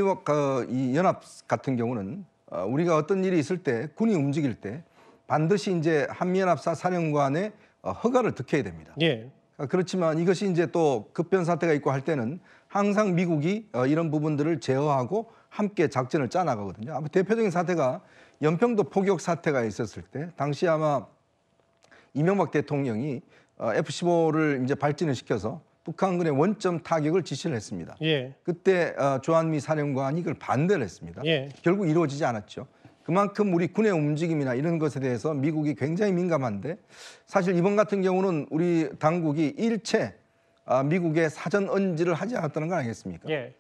S6: 이 연합 같은 경우는 우리가 어떤 일이 있을 때 군이 움직일 때 반드시 이제 한미연합사 사령관의 허가를 득해야 됩니다.
S1: 예.
S6: 그렇지만 이것이 이제 또 급변 사태가 있고 할 때는 항상 미국이 이런 부분들을 제어하고 함께 작전을 짜나가거든요. 아마 대표적인 사태가 연평도 포격 사태가 있었을 때 당시 아마 이명박 대통령이 F-15를 이제 발진을 시켜서 북한군의 원점 타격을 지시를 했습니다.
S1: 예.
S6: 그때 주한미 사령관이 이걸 반대를 했습니다.
S1: 예.
S6: 결국 이루어지지 않았죠. 그만큼 우리 군의 움직임이나 이런 것에 대해서 미국이 굉장히 민감한데 사실 이번 같은 경우는 우리 당국이 일체 미국의 사전 언지를 하지 않았다는 건 아니겠습니까?
S1: 예.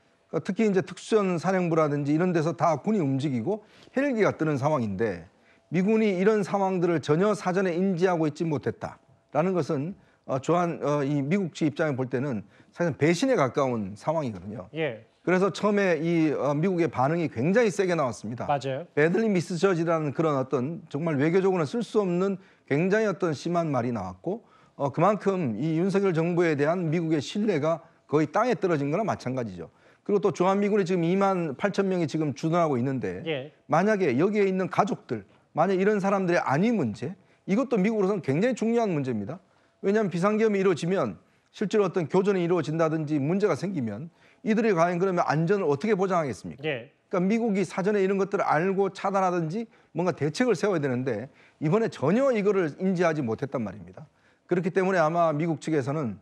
S6: 특히 이제 특수전 사령부라든지 이런 데서 다 군이 움직이고 헬기가 뜨는 상황인데 미군이 이런 상황들을 전혀 사전에 인지하고 있지 못했다라는 것은 이 미국 측 입장에 볼 때는 사실 배신에 가까운 상황이거든요.
S1: 예.
S6: 그래서 처음에 이 미국의 반응이 굉장히 세게 나왔습니다.
S1: 맞아요.
S6: 배들리 미스저지라는 그런 어떤 정말 외교적으로는 쓸 수 없는 굉장히 어떤 심한 말이 나왔고 그만큼 이 윤석열 정부에 대한 미국의 신뢰가 거의 땅에 떨어진 거나 마찬가지죠. 그리고 또 주한미군이 지금 2만 8천 명이 지금 주둔하고 있는데
S1: 예.
S6: 만약에 여기에 있는 가족들, 만약 이런 사람들의 안위 문제, 이것도 미국으로서는 굉장히 중요한 문제입니다. 왜냐하면 비상계엄이 이루어지면 실제로 어떤 교전이 이루어진다든지 문제가 생기면 이들이 과연 그러면 안전을 어떻게 보장하겠습니까?
S1: 예.
S6: 그러니까 미국이 사전에 이런 것들을 알고 차단하든지 뭔가 대책을 세워야 되는데 이번에 전혀 이거를 인지하지 못했단 말입니다. 그렇기 때문에 아마 미국 측에서는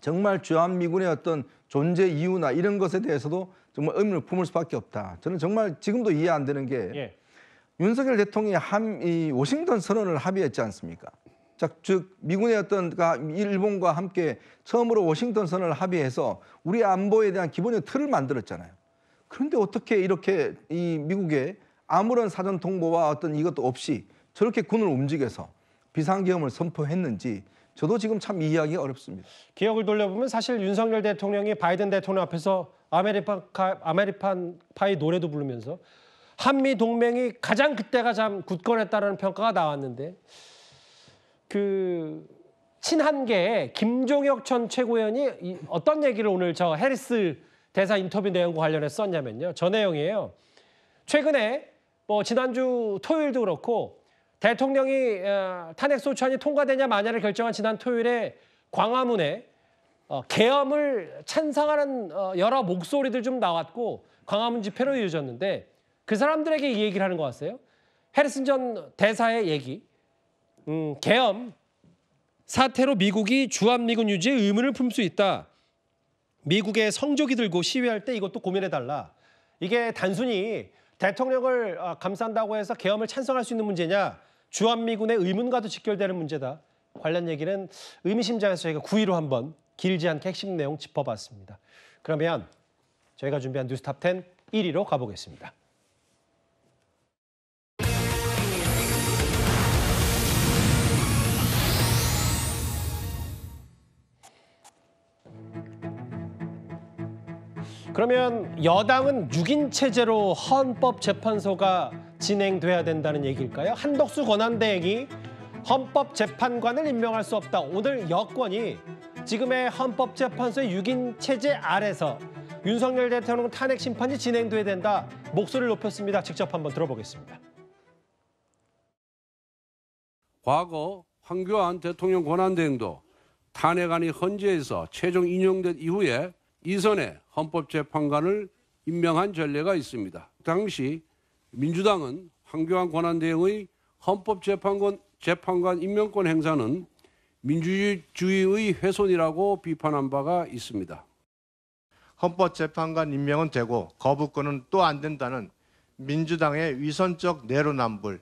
S6: 정말 주한미군의 어떤 존재 이유나 이런 것에 대해서도 정말 의문을 품을 수밖에 없다. 저는 정말 지금도 이해 안 되는 게
S1: 예.
S6: 윤석열 대통령이 이 워싱턴 선언을 합의했지 않습니까? 즉 미군의 어떤 일본과 함께 처음으로 워싱턴 선언을 합의해서 우리 안보에 대한 기본적 틀을 만들었잖아요. 그런데 어떻게 이렇게 이 미국의 아무런 사전 통보와 어떤 이것도 없이 저렇게 군을 움직여서 비상계엄을 선포했는지 저도 지금 참 이해하기가 어렵습니다.
S1: 기억을 돌려보면 사실 윤석열 대통령이 바이든 대통령 앞에서 아메리칸 파이 노래도 부르면서 한미 동맹이 가장 그때가 참 굳건했다라는 평가가 나왔는데 그 친한계의 김종혁 전 최고위원이 어떤 얘기를 오늘 저 해리스 대사 인터뷰 내용과 관련해서 썼냐면요. 저 내용이에요. 최근에 뭐 지난주 토요일도 그렇고 대통령이 탄핵 소추안이 통과되냐 마냐를 결정한 지난 토요일에 광화문에 계엄을 찬성하는 여러 목소리들 좀 나왔고 광화문 집회로 이어졌는데 그 사람들에게 이 얘기를 하는 것 같아요. 해리슨 전 대사의 얘기. 계엄 사태로 미국이 주한미군 유지에 의문을 품을 수 있다. 미국의 성조기 들고 시위할 때 이것도 고민해달라. 이게 단순히 대통령을 감싼다고 해서 계엄을 찬성할 수 있는 문제냐. 주한미군의 의문과도 직결되는 문제다. 관련 얘기는 의미심장해서 저희가 9위로 한번 길지 않게 핵심 내용 짚어봤습니다. 그러면 저희가 준비한 뉴스탑 10 1위로 가보겠습니다. 그러면 여당은 6인 체제로 헌법재판소가 진행돼야 된다는 얘기일까요? 한덕수 권한대행이 헌법재판관을 임명할 수 없다. 오늘 여권이 지금의 헌법재판소의 6인 체제 아래서 윤석열 대통령 탄핵 심판이 진행돼야 된다. 목소리를 높였습니다. 직접 한번 들어보겠습니다.
S4: 과거 황교안 대통령 권한대행도 탄핵안이 헌재에서 최종 인용된 이후에 이선에 헌법재판관을 임명한 전례가 있습니다. 당시 민주당은 황교안 권한대행의 헌법재판관 임명권 행사는 민주주의의 훼손이라고 비판한 바가 있습니다.
S8: 헌법재판관 임명은 되고 거부권은 또 안 된다는 민주당의 위선적 내로남불,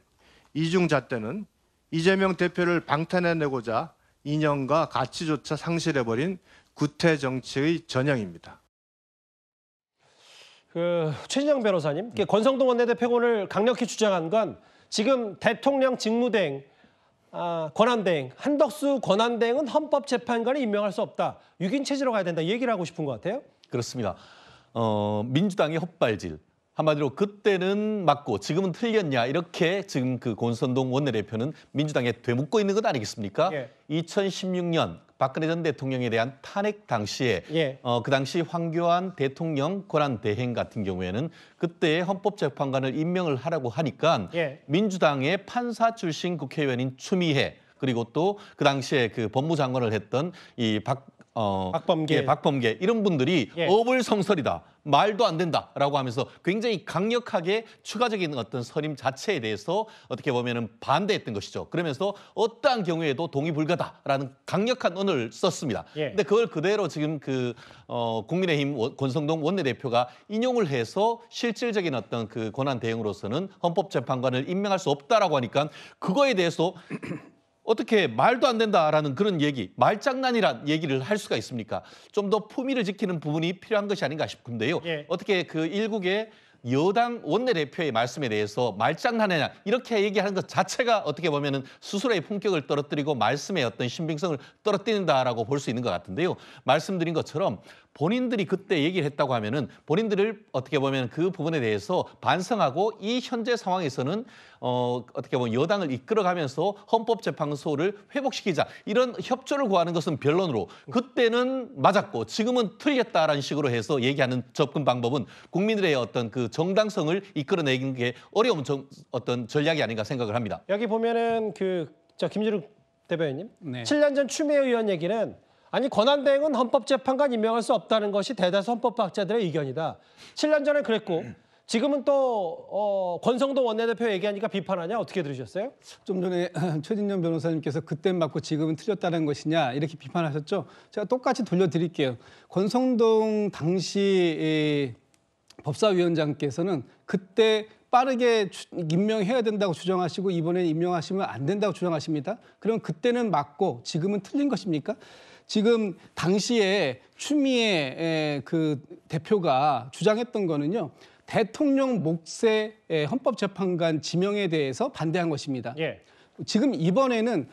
S8: 이중잣대는 이재명 대표를 방탄해내고자 이념과 가치조차 상실해버린 구태 정치의 전형입니다.
S1: 최진영 변호사님, 권성동 원내대표가 오늘 강력히 주장한 건 지금 대통령 직무대행, 권한대행, 한덕수 권한대행은 헌법재판관을 임명할 수 없다. 6인 체제로 가야 된다. 이 얘기를 하고 싶은 것 같아요.
S23: 그렇습니다. 민주당의 헛발질. 한마디로 그때는 맞고 지금은 틀렸냐 이렇게 지금 그 권선동 원내대표는 민주당에 되묻고 있는 것 아니겠습니까? 예. 2016년 박근혜 전 대통령에 대한 탄핵 당시에 그 당시 황교안 대통령 권한대행 같은 경우에는 그때 헌법재판관을 임명을 하라고 하니까 민주당의 판사 출신 국회의원인 추미애 그리고 또 그 당시에 그 법무장관을 했던 이 박범계 이런 분들이 어불성설이다. 말도 안 된다라고 하면서 굉장히 강력하게 추가적인 어떤 선임 자체에 대해서 어떻게 보면은 반대했던 것이죠. 그러면서 어떠한 경우에도 동의 불가다라는 강력한 언어를 썼습니다. 근데 그걸 그대로 지금 국민의힘 권성동 원내대표가 인용을 해서 실질적인 어떤 그 권한 대행으로서는 헌법재판관을 임명할 수 없다라고 하니까 그거에 대해서 어떻게 말도 안 된다라는 그런 얘기, 말장난이란 얘기를 할 수가 있습니까? 좀 더 품위를 지키는 부분이 필요한 것이 아닌가 싶은데요. 어떻게 그 일국의 여당 원내대표의 말씀에 대해서 말장난이냐 이렇게 얘기하는 것 자체가 어떻게 보면은 스스로의 품격을 떨어뜨리고 말씀의 어떤 신빙성을 떨어뜨린다라고 볼 수 있는 것 같은데요. 말씀드린 것처럼 본인들이 그때 얘기를 했다고 하면은 본인들을 어떻게 보면 그 부분에 대해서 반성하고 이 현재 상황에서는 어떻게 보면 여당을 이끌어가면서 헌법재판소를 회복시키자 이런 협조를 구하는 것은 변론으로 그때는 맞았고 지금은 틀렸다라는 식으로 해서 얘기하는 접근 방법은 국민들의 어떤 그 정당성을 이끌어내는 게 어려운 어떤 전략이 아닌가 생각을 합니다.
S1: 여기 보면은 김준우 대변인님, 7년 전 추미애 의원 얘기는 아니 권한대행은 헌법재판관 임명할 수 없다는 것이 대다수 헌법학자들의 의견이다. 7년 전에 그랬고 지금은 또 권성동 원내대표 얘기하니까 비판하냐 어떻게 들으셨어요?
S7: 좀 전에 최진영 변호사님께서 그땐 맞고 지금은 틀렸다는 것이냐 이렇게 비판하셨죠. 제가 똑같이 돌려드릴게요. 권성동 당시 법사위원장께서는 그때 빠르게 임명해야 된다고 주장하시고 이번에 임명하시면 안 된다고 주장하십니다. 그럼 그때는 맞고 지금은 틀린 것입니까? 지금 당시에 추미애 그 대표가 주장했던 거는요. 대통령 몫의 헌법재판관 지명에 대해서 반대한 것입니다.
S1: 예.
S7: 지금 이번에는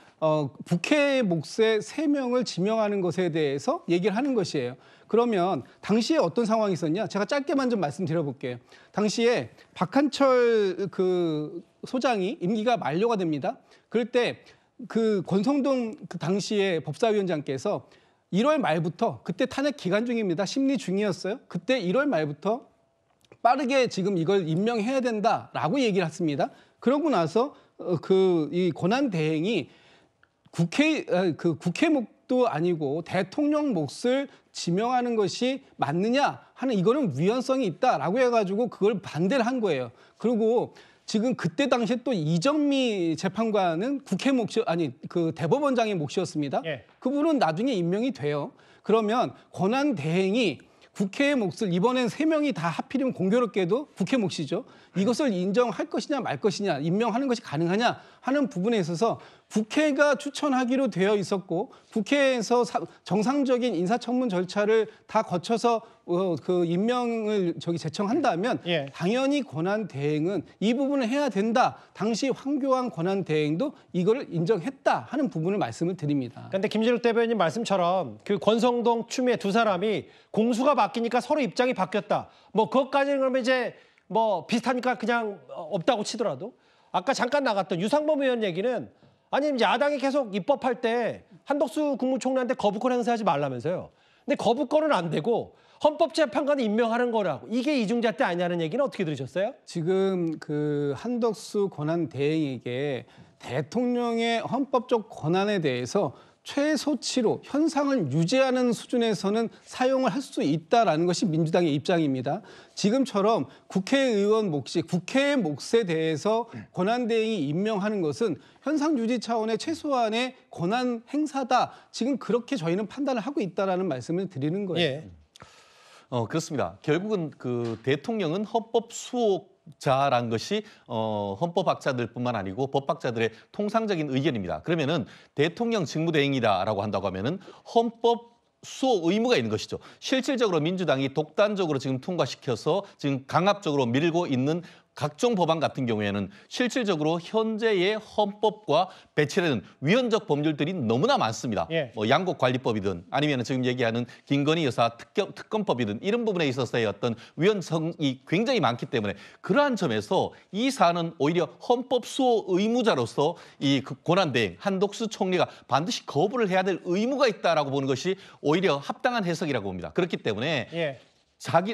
S7: 국회 몫의 3명을 지명하는 것에 대해서 얘기를 하는 것이에요. 그러면 당시에 어떤 상황이 있었냐? 제가 짧게만 좀 말씀드려 볼게요. 당시에 박한철 그 소장이 임기가 만료가 됩니다. 그럴 때 그 권성동 그 당시에 법사위원장께서 1월 말부터 그때 탄핵 기간 중입니다. 심리 중이었어요. 그때 1월 말부터 빠르게 지금 이걸 임명해야 된다라고 얘기를 했습니다. 그러고 나서 이 권한 대행이 국회 몫도 아니고 대통령 몫을 지명하는 것이 맞느냐 하는 이거는 위헌성이 있다라고 해가지고 그걸 반대를 한 거예요. 그리고 지금 그때 당시에 또 이정미 재판관은 국회 몫이 아니 그 대법원장의 몫이었습니다.
S1: 예.
S7: 그분은 나중에 임명이 돼요. 그러면 권한 대행이 국회의 몫을 이번엔 3명이 다 하필이면 공교롭게도 국회 몫이죠. 이것을 인정할 것이냐 말 것이냐 임명하는 것이 가능하냐 하는 부분에 있어서 국회가 추천하기로 되어 있었고 국회에서 정상적인 인사청문 절차를 다 거쳐서 그 임명을 제청한다면
S1: 예.
S7: 당연히 권한 대행은 이 부분을 해야 된다. 당시 황교안 권한 대행도 이거를 인정했다 하는 부분을 말씀을 드립니다.
S1: 그런데 김진욱 대변인 말씀처럼 그 권성동, 추미애 두 사람이 공수가 바뀌니까 서로 입장이 바뀌었다. 뭐 그것까지는 그러면 이제 뭐 비슷하니까 그냥 없다고 치더라도 아까 잠깐 나갔던 유상범 의원 얘기는 아니 야당이 계속 입법할 때 한덕수 국무총리한테 거부권 행사하지 말라면서요. 근데 거부권은 안 되고 헌법재판관을 임명하는 거라고. 이게 이중잣대 아니냐는 얘기는 어떻게 들으셨어요?
S7: 지금 그 한덕수 권한 대행에게 대통령의 헌법적 권한에 대해서 최소치로 현상을 유지하는 수준에서는 사용을 할 수 있다라는 것이 민주당의 입장입니다. 지금처럼 국회의원 몫이 국회의 몫에 대해서 권한 대행이 임명하는 것은 현상 유지 차원의 최소한의 권한 행사다. 지금 그렇게 저희는 판단을 하고 있다라는 말씀을 드리는 거예요.
S1: 예.
S23: 그렇습니다. 결국은 그 대통령은 헌법 수호자란 것이 헌법학자들뿐만 아니고 법학자들의 통상적인 의견입니다. 그러면은 대통령 직무대행이다라고 한다고 하면은 헌법 수호 의무가 있는 것이죠. 실질적으로 민주당이 독단적으로 지금 통과시켜서 지금 강압적으로 밀고 있는 각종 법안 같은 경우에는 실질적으로 현재의 헌법과 배치되는 위헌적 법률들이 너무나 많습니다.
S1: 예.
S23: 뭐 양곡관리법이든 아니면 지금 얘기하는 김건희 여사 특검법이든 이런 부분에 있어서의 어떤 위헌성이 굉장히 많기 때문에 그러한 점에서 이 사안은 오히려 헌법 수호 의무자로서 이 권한대행 한덕수 총리가 반드시 거부를 해야 될 의무가 있다라고 보는 것이 오히려 합당한 해석이라고 봅니다. 그렇기 때문에
S1: 예.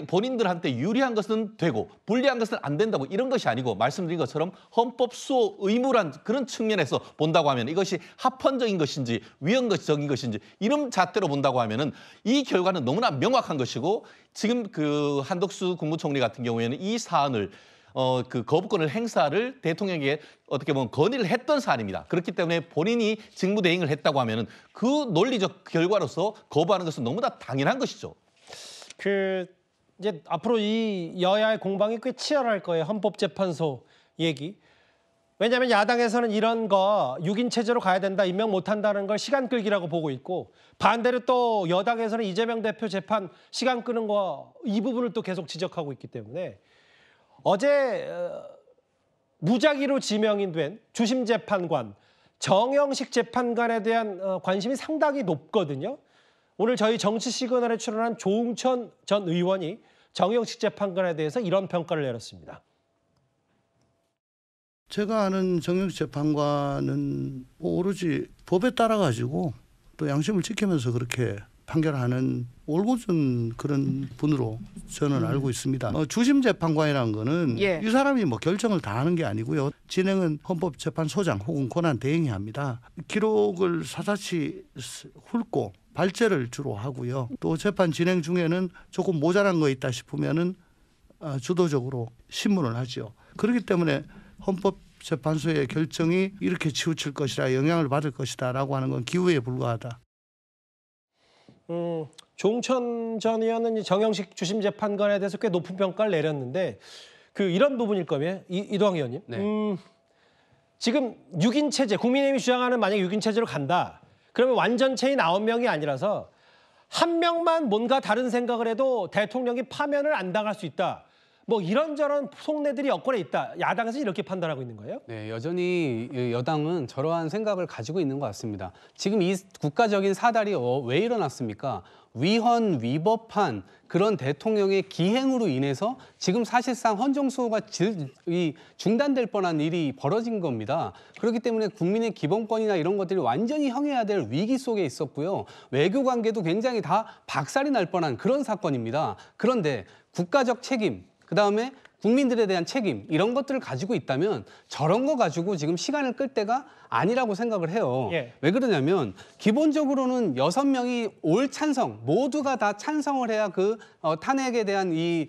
S23: 본인들한테 유리한 것은 되고 불리한 것은 안 된다고 이런 것이 아니고 말씀드린 것처럼 헌법 수호 의무란 그런 측면에서 본다고 하면 이것이 합헌적인 것인지 위헌적인 것인지 이런 잣대로 본다고 하면은 이 결과는 너무나 명확한 것이고 지금 그 한덕수 국무총리 같은 경우에는 이 사안을 그 거부권을 행사를 대통령에게 어떻게 보면 건의를 했던 사안입니다. 그렇기 때문에 본인이 직무대행을 했다고 하면은 그 논리적 결과로서 거부하는 것은 너무나 당연한 것이죠.
S1: 이제 앞으로 이 여야의 공방이 꽤 치열할 거예요. 헌법재판소 얘기. 왜냐하면 야당에서는 이런 거 6인 체제로 가야 된다, 임명 못한다는 걸 시간 끌기라고 보고 있고 반대로 또 여당에서는 이재명 대표 재판 시간 끄는 거 이 부분을 또 계속 지적하고 있기 때문에 어제 무작위로 지명이 된 주심재판관, 정영식 재판관에 대한 관심이 상당히 높거든요. 오늘 저희 정치 시그널에 출연한 조응천 전 의원이 정영식 재판관에 대해서 이런 평가를 내렸습니다.
S5: 제가 아는 정영식 재판관은 오로지 법에 따라 가지고 또 양심을 지키면서 그렇게 판결하는 올곧은 그런 분으로 저는 알고 있습니다. 주심 재판관이라는 거는 이 사람이 뭐 결정을 다 하는 게 아니고요. 진행은 헌법재판소장 혹은 권한 대행이 합니다. 기록을 사사치 훑고 발제를 주로 하고요. 또 재판 진행 중에는 조금 모자란 거 있다 싶으면은 주도적으로 신문을 하죠. 그렇기 때문에 헌법재판소의 결정이 이렇게 치우칠 것이다, 영향을 받을 것이다라고 하는 건 기우에 불과하다.
S1: 조응천 전 의원은 정영식 주심재판관에 대해서 꽤 높은 평가를 내렸는데 이런 부분일 거면 이동학 의원님.
S17: 네.
S1: 지금 6인 체제, 국민의힘이 주장하는 만약에 6인 체제로 간다. 그러면 완전체인 9명이 아니라서 한 명만 뭔가 다른 생각을 해도 대통령이 파면을 안 당할 수 있다. 뭐 이런저런 속내들이 여권에 있다. 야당에서 이렇게 판단하고 있는 거예요?
S17: 네, 여전히 여당은 저러한 생각을 가지고 있는 것 같습니다. 지금 이 국가적인 사달이 왜 일어났습니까? 위헌, 위법한 그런 대통령의 기행으로 인해서 지금 사실상 헌정수호가 중단될 뻔한 일이 벌어진 겁니다. 그렇기 때문에 국민의 기본권이나 이런 것들이 완전히 형해야 될 위기 속에 있었고요. 외교 관계도 굉장히 다 박살이 날 뻔한 그런 사건입니다. 그런데 국가적 책임, 그다음에 국민들에 대한 책임 이런 것들을 가지고 있다면 저런 거 가지고 지금 시간을 끌 때가 아니라고 생각을 해요.
S1: 예.
S17: 왜 그러냐면 기본적으로는 6명이 올 찬성, 모두가 다 찬성을 해야 그 탄핵에 대한 이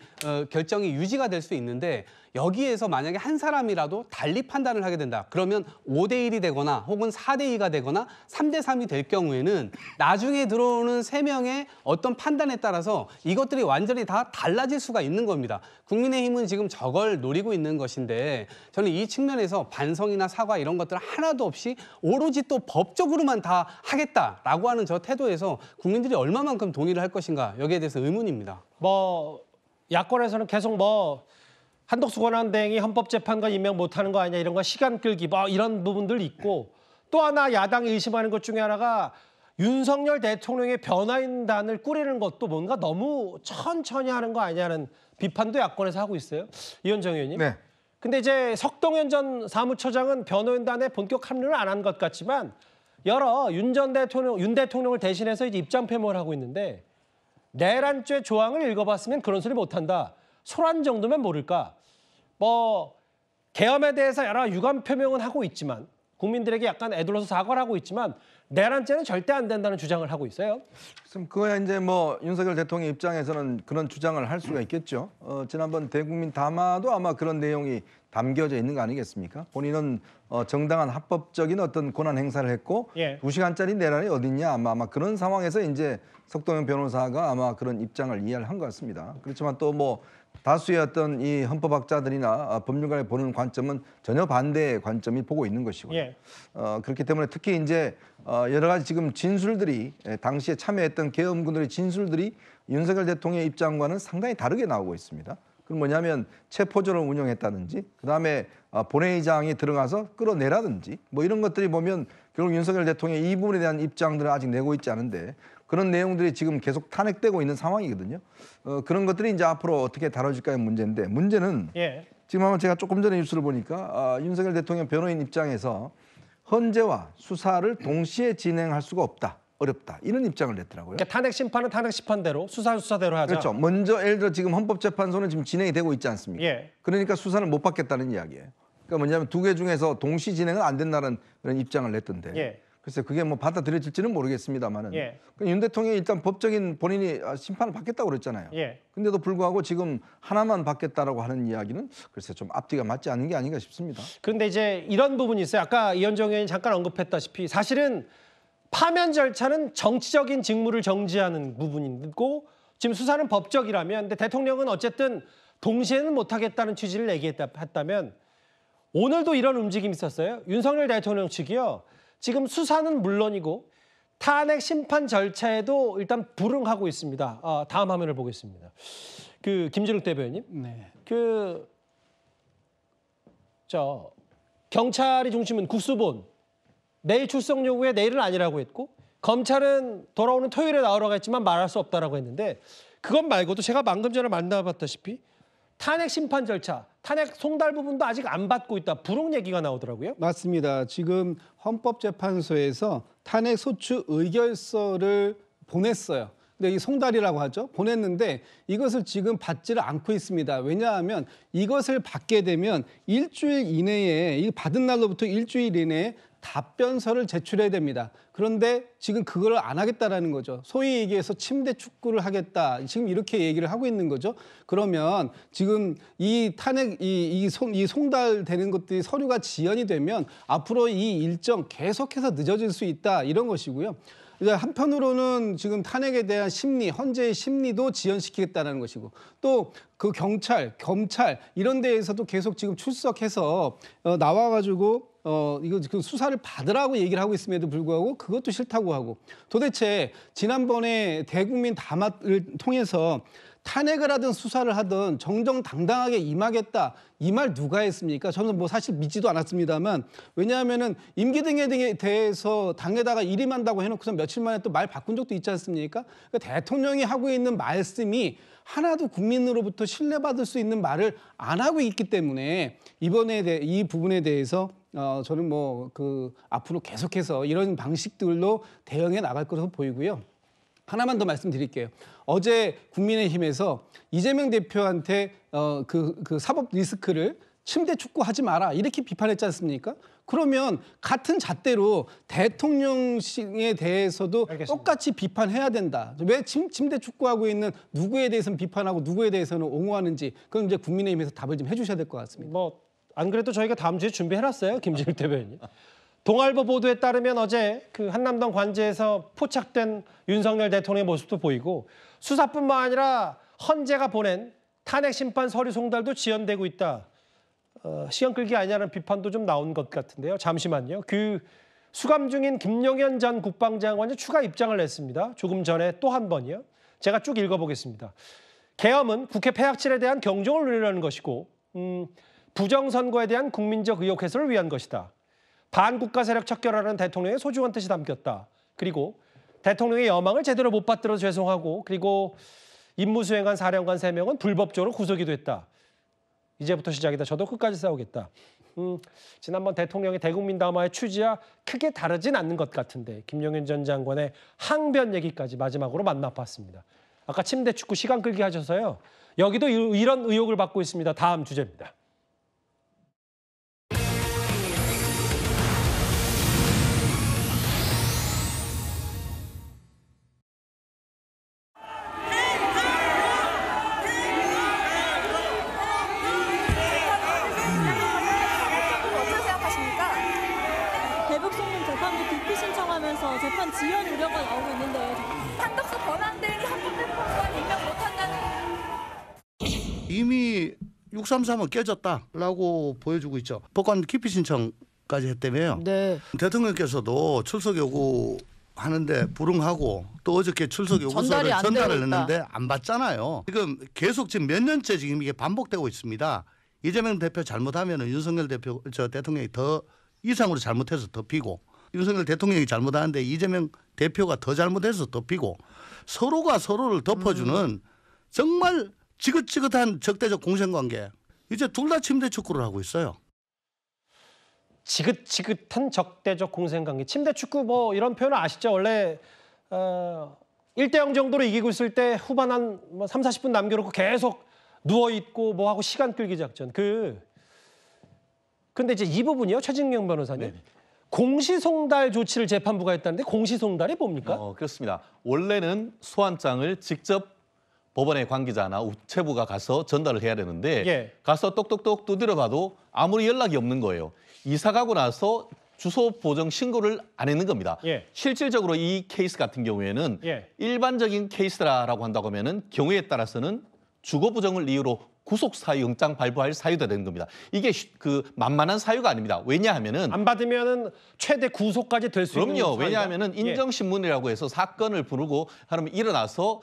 S17: 결정이 유지가 될 수 있는데 여기에서 만약에 한 사람이라도 달리 판단을 하게 된다. 그러면 5대1이 되거나 혹은 4대2가 되거나 3대3이 될 경우에는 나중에 들어오는 3명의 어떤 판단에 따라서 이것들이 완전히 다 달라질 수가 있는 겁니다. 국민의힘은 지금 저걸 노리고 있는 것인데 저는 이 측면에서 반성이나 사과 이런 것들 하나도 없이 오로지 또 법적으로만 다 하겠다라고 하는 저 태도에서 국민들이 얼마만큼 동의를 할 것인가 여기에 대해서 의문입니다.
S1: 뭐 야권에서는 계속 뭐 한덕수 권한대행이 헌법재판관 임명 못하는 거 아니냐 이런 거 시간 끌기 뭐 이런 부분들 있고 또 하나 야당이 의심하는 것 중에 하나가 윤석열 대통령의 변화인단을 꾸리는 것도 뭔가 너무 천천히 하는 거 아니냐는 비판도 야권에서 하고 있어요. 이현정 의원님.
S6: 네.
S1: 근데 이제 석동현 전 사무처장은 변호인단에 본격 합류를 안 한 것 같지만 윤 대통령을 대신해서 이제 입장 표명을 하고 있는데 내란죄 조항을 읽어봤으면 그런 소리 못한다. 소란 정도면 모를까. 뭐 계엄에 대해서 여러 유감 표명은 하고 있지만 국민들에게 약간 애둘러서 사과를 하고 있지만 내란죄는 절대 안 된다는 주장을 하고 있어요.
S6: 그럼 그거야 이제 뭐 윤석열 대통령 입장에서는 그런 주장을 할 수가 있겠죠. 지난번 대국민 담화도 아마 그런 내용이 담겨져 있는 거 아니겠습니까? 본인은 정당한 합법적인 어떤 권한 행사를 했고 2시간짜리 내란이 어딨냐 아마 그런 상황에서 이제 석동현 변호사가 아마 그런 입장을 이해를 한 것 같습니다. 그렇지만 또 뭐 다수의 어떤 이 헌법학자들이나 법률가의 보는 관점은 전혀 반대의 관점이 보고 있는 것이고요. 그렇기 때문에 특히 이제 여러 가지 지금 진술들이 당시에 참여했던 계엄군들의 진술들이 윤석열 대통령의 입장과는 상당히 다르게 나오고 있습니다. 그건 뭐냐면 체포조를 운영했다든지 그다음에 본회의장에 들어가서 끌어내라든지 뭐 이런 것들이 보면 결국 윤석열 대통령이 이 부분에 대한 입장들은 아직 내고 있지 않은데 그런 내용들이 지금 계속 탄핵되고 있는 상황이거든요. 그런 것들이 이제 앞으로 어떻게 다뤄질까의 문제인데 문제는 지금 아마 제가 조금 전에 뉴스를 보니까 윤석열 대통령 변호인 입장에서 헌재와 수사를 동시에 진행할 수가 없다. 어렵다. 이런 입장을 냈더라고요.
S1: 그러니까 탄핵 심판은 탄핵 심판대로, 수사는 수사대로 하자.
S6: 그렇죠. 먼저 예를 들어 지금 헌법재판소는 지금 진행이 되고 있지 않습니까? 그러니까 수사를 못 받겠다는 이야기예요. 그러니까 뭐냐면 두 개 중에서 동시 진행은 안 된다는 그런 입장을 냈던데. 글쎄 그게 뭐 받아들여질지는 모르겠습니다만은 윤 대통령이 일단 법적인 본인이 심판을 받겠다고 그랬잖아요. 근데도 불구하고 지금 하나만 받겠다라고 하는 이야기는 글쎄 좀 앞뒤가 맞지 않는 게 아닌가 싶습니다.
S1: 그런데 이제 이런 부분이 있어요. 아까 이현정 의원이 잠깐 언급했다시피 사실은 파면 절차는 정치적인 직무를 정지하는 부분이고 지금 수사는 법적이라면 근데 대통령은 어쨌든 동시에는 못하겠다는 취지를 얘기했다면 오늘도 이런 움직임이 있었어요. 윤석열 대통령 측이요. 지금 수사는 물론이고 탄핵 심판 절차에도 일단 불응하고 있습니다. 다음 화면을 보겠습니다. 김준욱 대변인. 경찰이 중심은 국수본. 내일 출석 요구에 내일은 아니라고 했고 검찰은 돌아오는 토요일에 나오라고 했지만 말할 수 없다라고 했는데 그것 말고도 제가 방금 전에 만나봤다시피 탄핵 심판 절차, 탄핵 송달 부분도 아직 안 받고 있다. 불응 얘기가 나오더라고요.
S7: 맞습니다. 지금 헌법재판소에서 탄핵 소추 의결서를 보냈어요. 근데 이 송달이라고 하죠. 보냈는데 이것을 지금 받지를 않고 있습니다. 왜냐하면 이것을 받게 되면 일주일 이내에 이 받은 날로부터 일주일 이내에 답변서를 제출해야 됩니다. 그런데 지금 그걸 안 하겠다라는 거죠. 소위 얘기해서 침대 축구를 하겠다. 지금 이렇게 얘기를 하고 있는 거죠. 그러면 지금 이 탄핵, 이 송달되는 것들이 서류가 지연이 되면 앞으로 이 일정 계속해서 늦어질 수 있다. 이런 것이고요. 한편으로는 지금 탄핵에 대한 심리, 헌재의 심리도 지연시키겠다는 것이고 또 그 경찰, 검찰 이런 데에서도 계속 지금 출석해서 나와가지고 이거 지금 수사를 받으라고 얘기를 하고 있음에도 불구하고 그것도 싫다고 하고 도대체 지난번에 대국민 담화를 통해서 탄핵을 하든 수사를 하든 정정당당하게 임하겠다. 이 말 누가 했습니까? 저는 뭐 사실 믿지도 않았습니다만 왜냐하면은 임기 등에 대해서 당에다가 일임한다고 해놓고서 며칠 만에 또 말 바꾼 적도 있지 않습니까? 그러니까 대통령이 하고 있는 말씀이 하나도 국민으로부터 신뢰받을 수 있는 말을 안 하고 있기 때문에 이 부분에 대해서 저는 뭐 앞으로 계속해서 이런 방식들로 대응해 나갈 것으로 보이고요. 하나만 더 말씀드릴게요. 어제 국민의힘에서 이재명 대표한테 그 사법 리스크를 침대 축구하지 마라 이렇게 비판했지 않습니까? 그러면 같은 잣대로 대통령에 대해서도 알겠습니다. 똑같이 비판해야 된다. 왜 침대 축구하고 있는 누구에 대해서는 비판하고 누구에 대해서는 옹호하는지 그건 이제 국민의힘에서 답을 좀 해주셔야 될 것 같습니다.
S1: 뭐 안 그래도 저희가 다음 주에 준비해놨어요, 김진일 대변인. 동아일보 보도에 따르면 어제 그 한남동 관제에서 포착된 윤석열 대통령의 모습도 보이고 수사뿐만 아니라 헌재가 보낸 탄핵 심판 서류 송달도 지연되고 있다. 시간 끌기 아니냐는 비판도 좀 나온 것 같은데요. 잠시만요. 그 수감 중인 김용현 전 국방장관이 추가 입장을 냈습니다. 조금 전에 또 한 번이요. 제가 쭉 읽어보겠습니다. 계엄은 국회 폐악질에 대한 경종을 울리려는 것이고 부정선거에 대한 국민적 의혹 해소를 위한 것이다. 반국가 세력 척결하는 대통령의 소중한 뜻이 담겼다. 그리고 대통령의 여망을 제대로 못 받들어서 죄송하고 그리고 임무 수행한 사령관 3명은 불법적으로 구속이 됐다. 이제부터 시작이다. 저도 끝까지 싸우겠다. 지난번 대통령의 대국민 담화의 취지와 크게 다르진 않는 것 같은데 김용현 전 장관의 항변 얘기까지 마지막으로 만나봤습니다. 아까 침대 축구 시간 끌기 하셔서요. 여기도 이런 의혹을 받고 있습니다. 다음 주제입니다.
S9: 재판 지연 우려가 나오고 있는데 한덕수 권한대행이 헌법재판관 임명 못한다는
S5: 이미 633은 깨졌다라고 보여주고 있죠. 법관 기피 신청까지 했다며요.
S11: 네.
S5: 대통령께서도 출석 요구하는데 불응하고 또 어저께 출석 요구서를 전달을 했는데 안 받잖아요. 지금 몇 년째 지금 이게 반복되고 있습니다. 이재명 대표 잘못하면 윤석열 대통령이 더 이상으로 잘못해서 덮이고 윤석열 대통령이 잘못하는데 이재명 대표가 더 잘못해서 덮이고 서로가 서로를 덮어주는 정말 지긋지긋한 적대적 공생관계. 이제 둘 다 침대 축구를 하고 있어요.
S1: 지긋지긋한 적대적 공생관계. 침대 축구 뭐 이런 표현을 아시죠? 원래 1대0 정도로 이기고 있을 때 후반 한 3, 40분 남겨놓고 계속 누워있고 뭐하고 시간 끌기 작전. 근데 이제 이 부분이요. 최진경 변호사님. 네네. 공시송달 조치를 재판부가 했다는데 공시송달이 뭡니까?
S23: 그렇습니다. 원래는 소환장을 직접 법원의 관계자나 우체부가 가서 전달을 해야 되는데 가서 똑똑똑 두드려봐도 아무리 연락이 없는 거예요. 이사 가고 나서 주소 보정 신고를 안 했는 겁니다. 실질적으로 이 케이스 같은 경우에는 일반적인 케이스라고 한다고 하면은 경우에 따라서는 주거 부정을 이유로 구속 사유 영장 발부할 사유가 되는 겁니다. 이게 만만한 사유가 아닙니다. 왜냐하면은
S1: 안 받으면은 최대 구속까지 될 수 있는
S23: 그럼요. 왜냐하면은 인정신문이라고 해서 사건을 부르고 하면 일어나서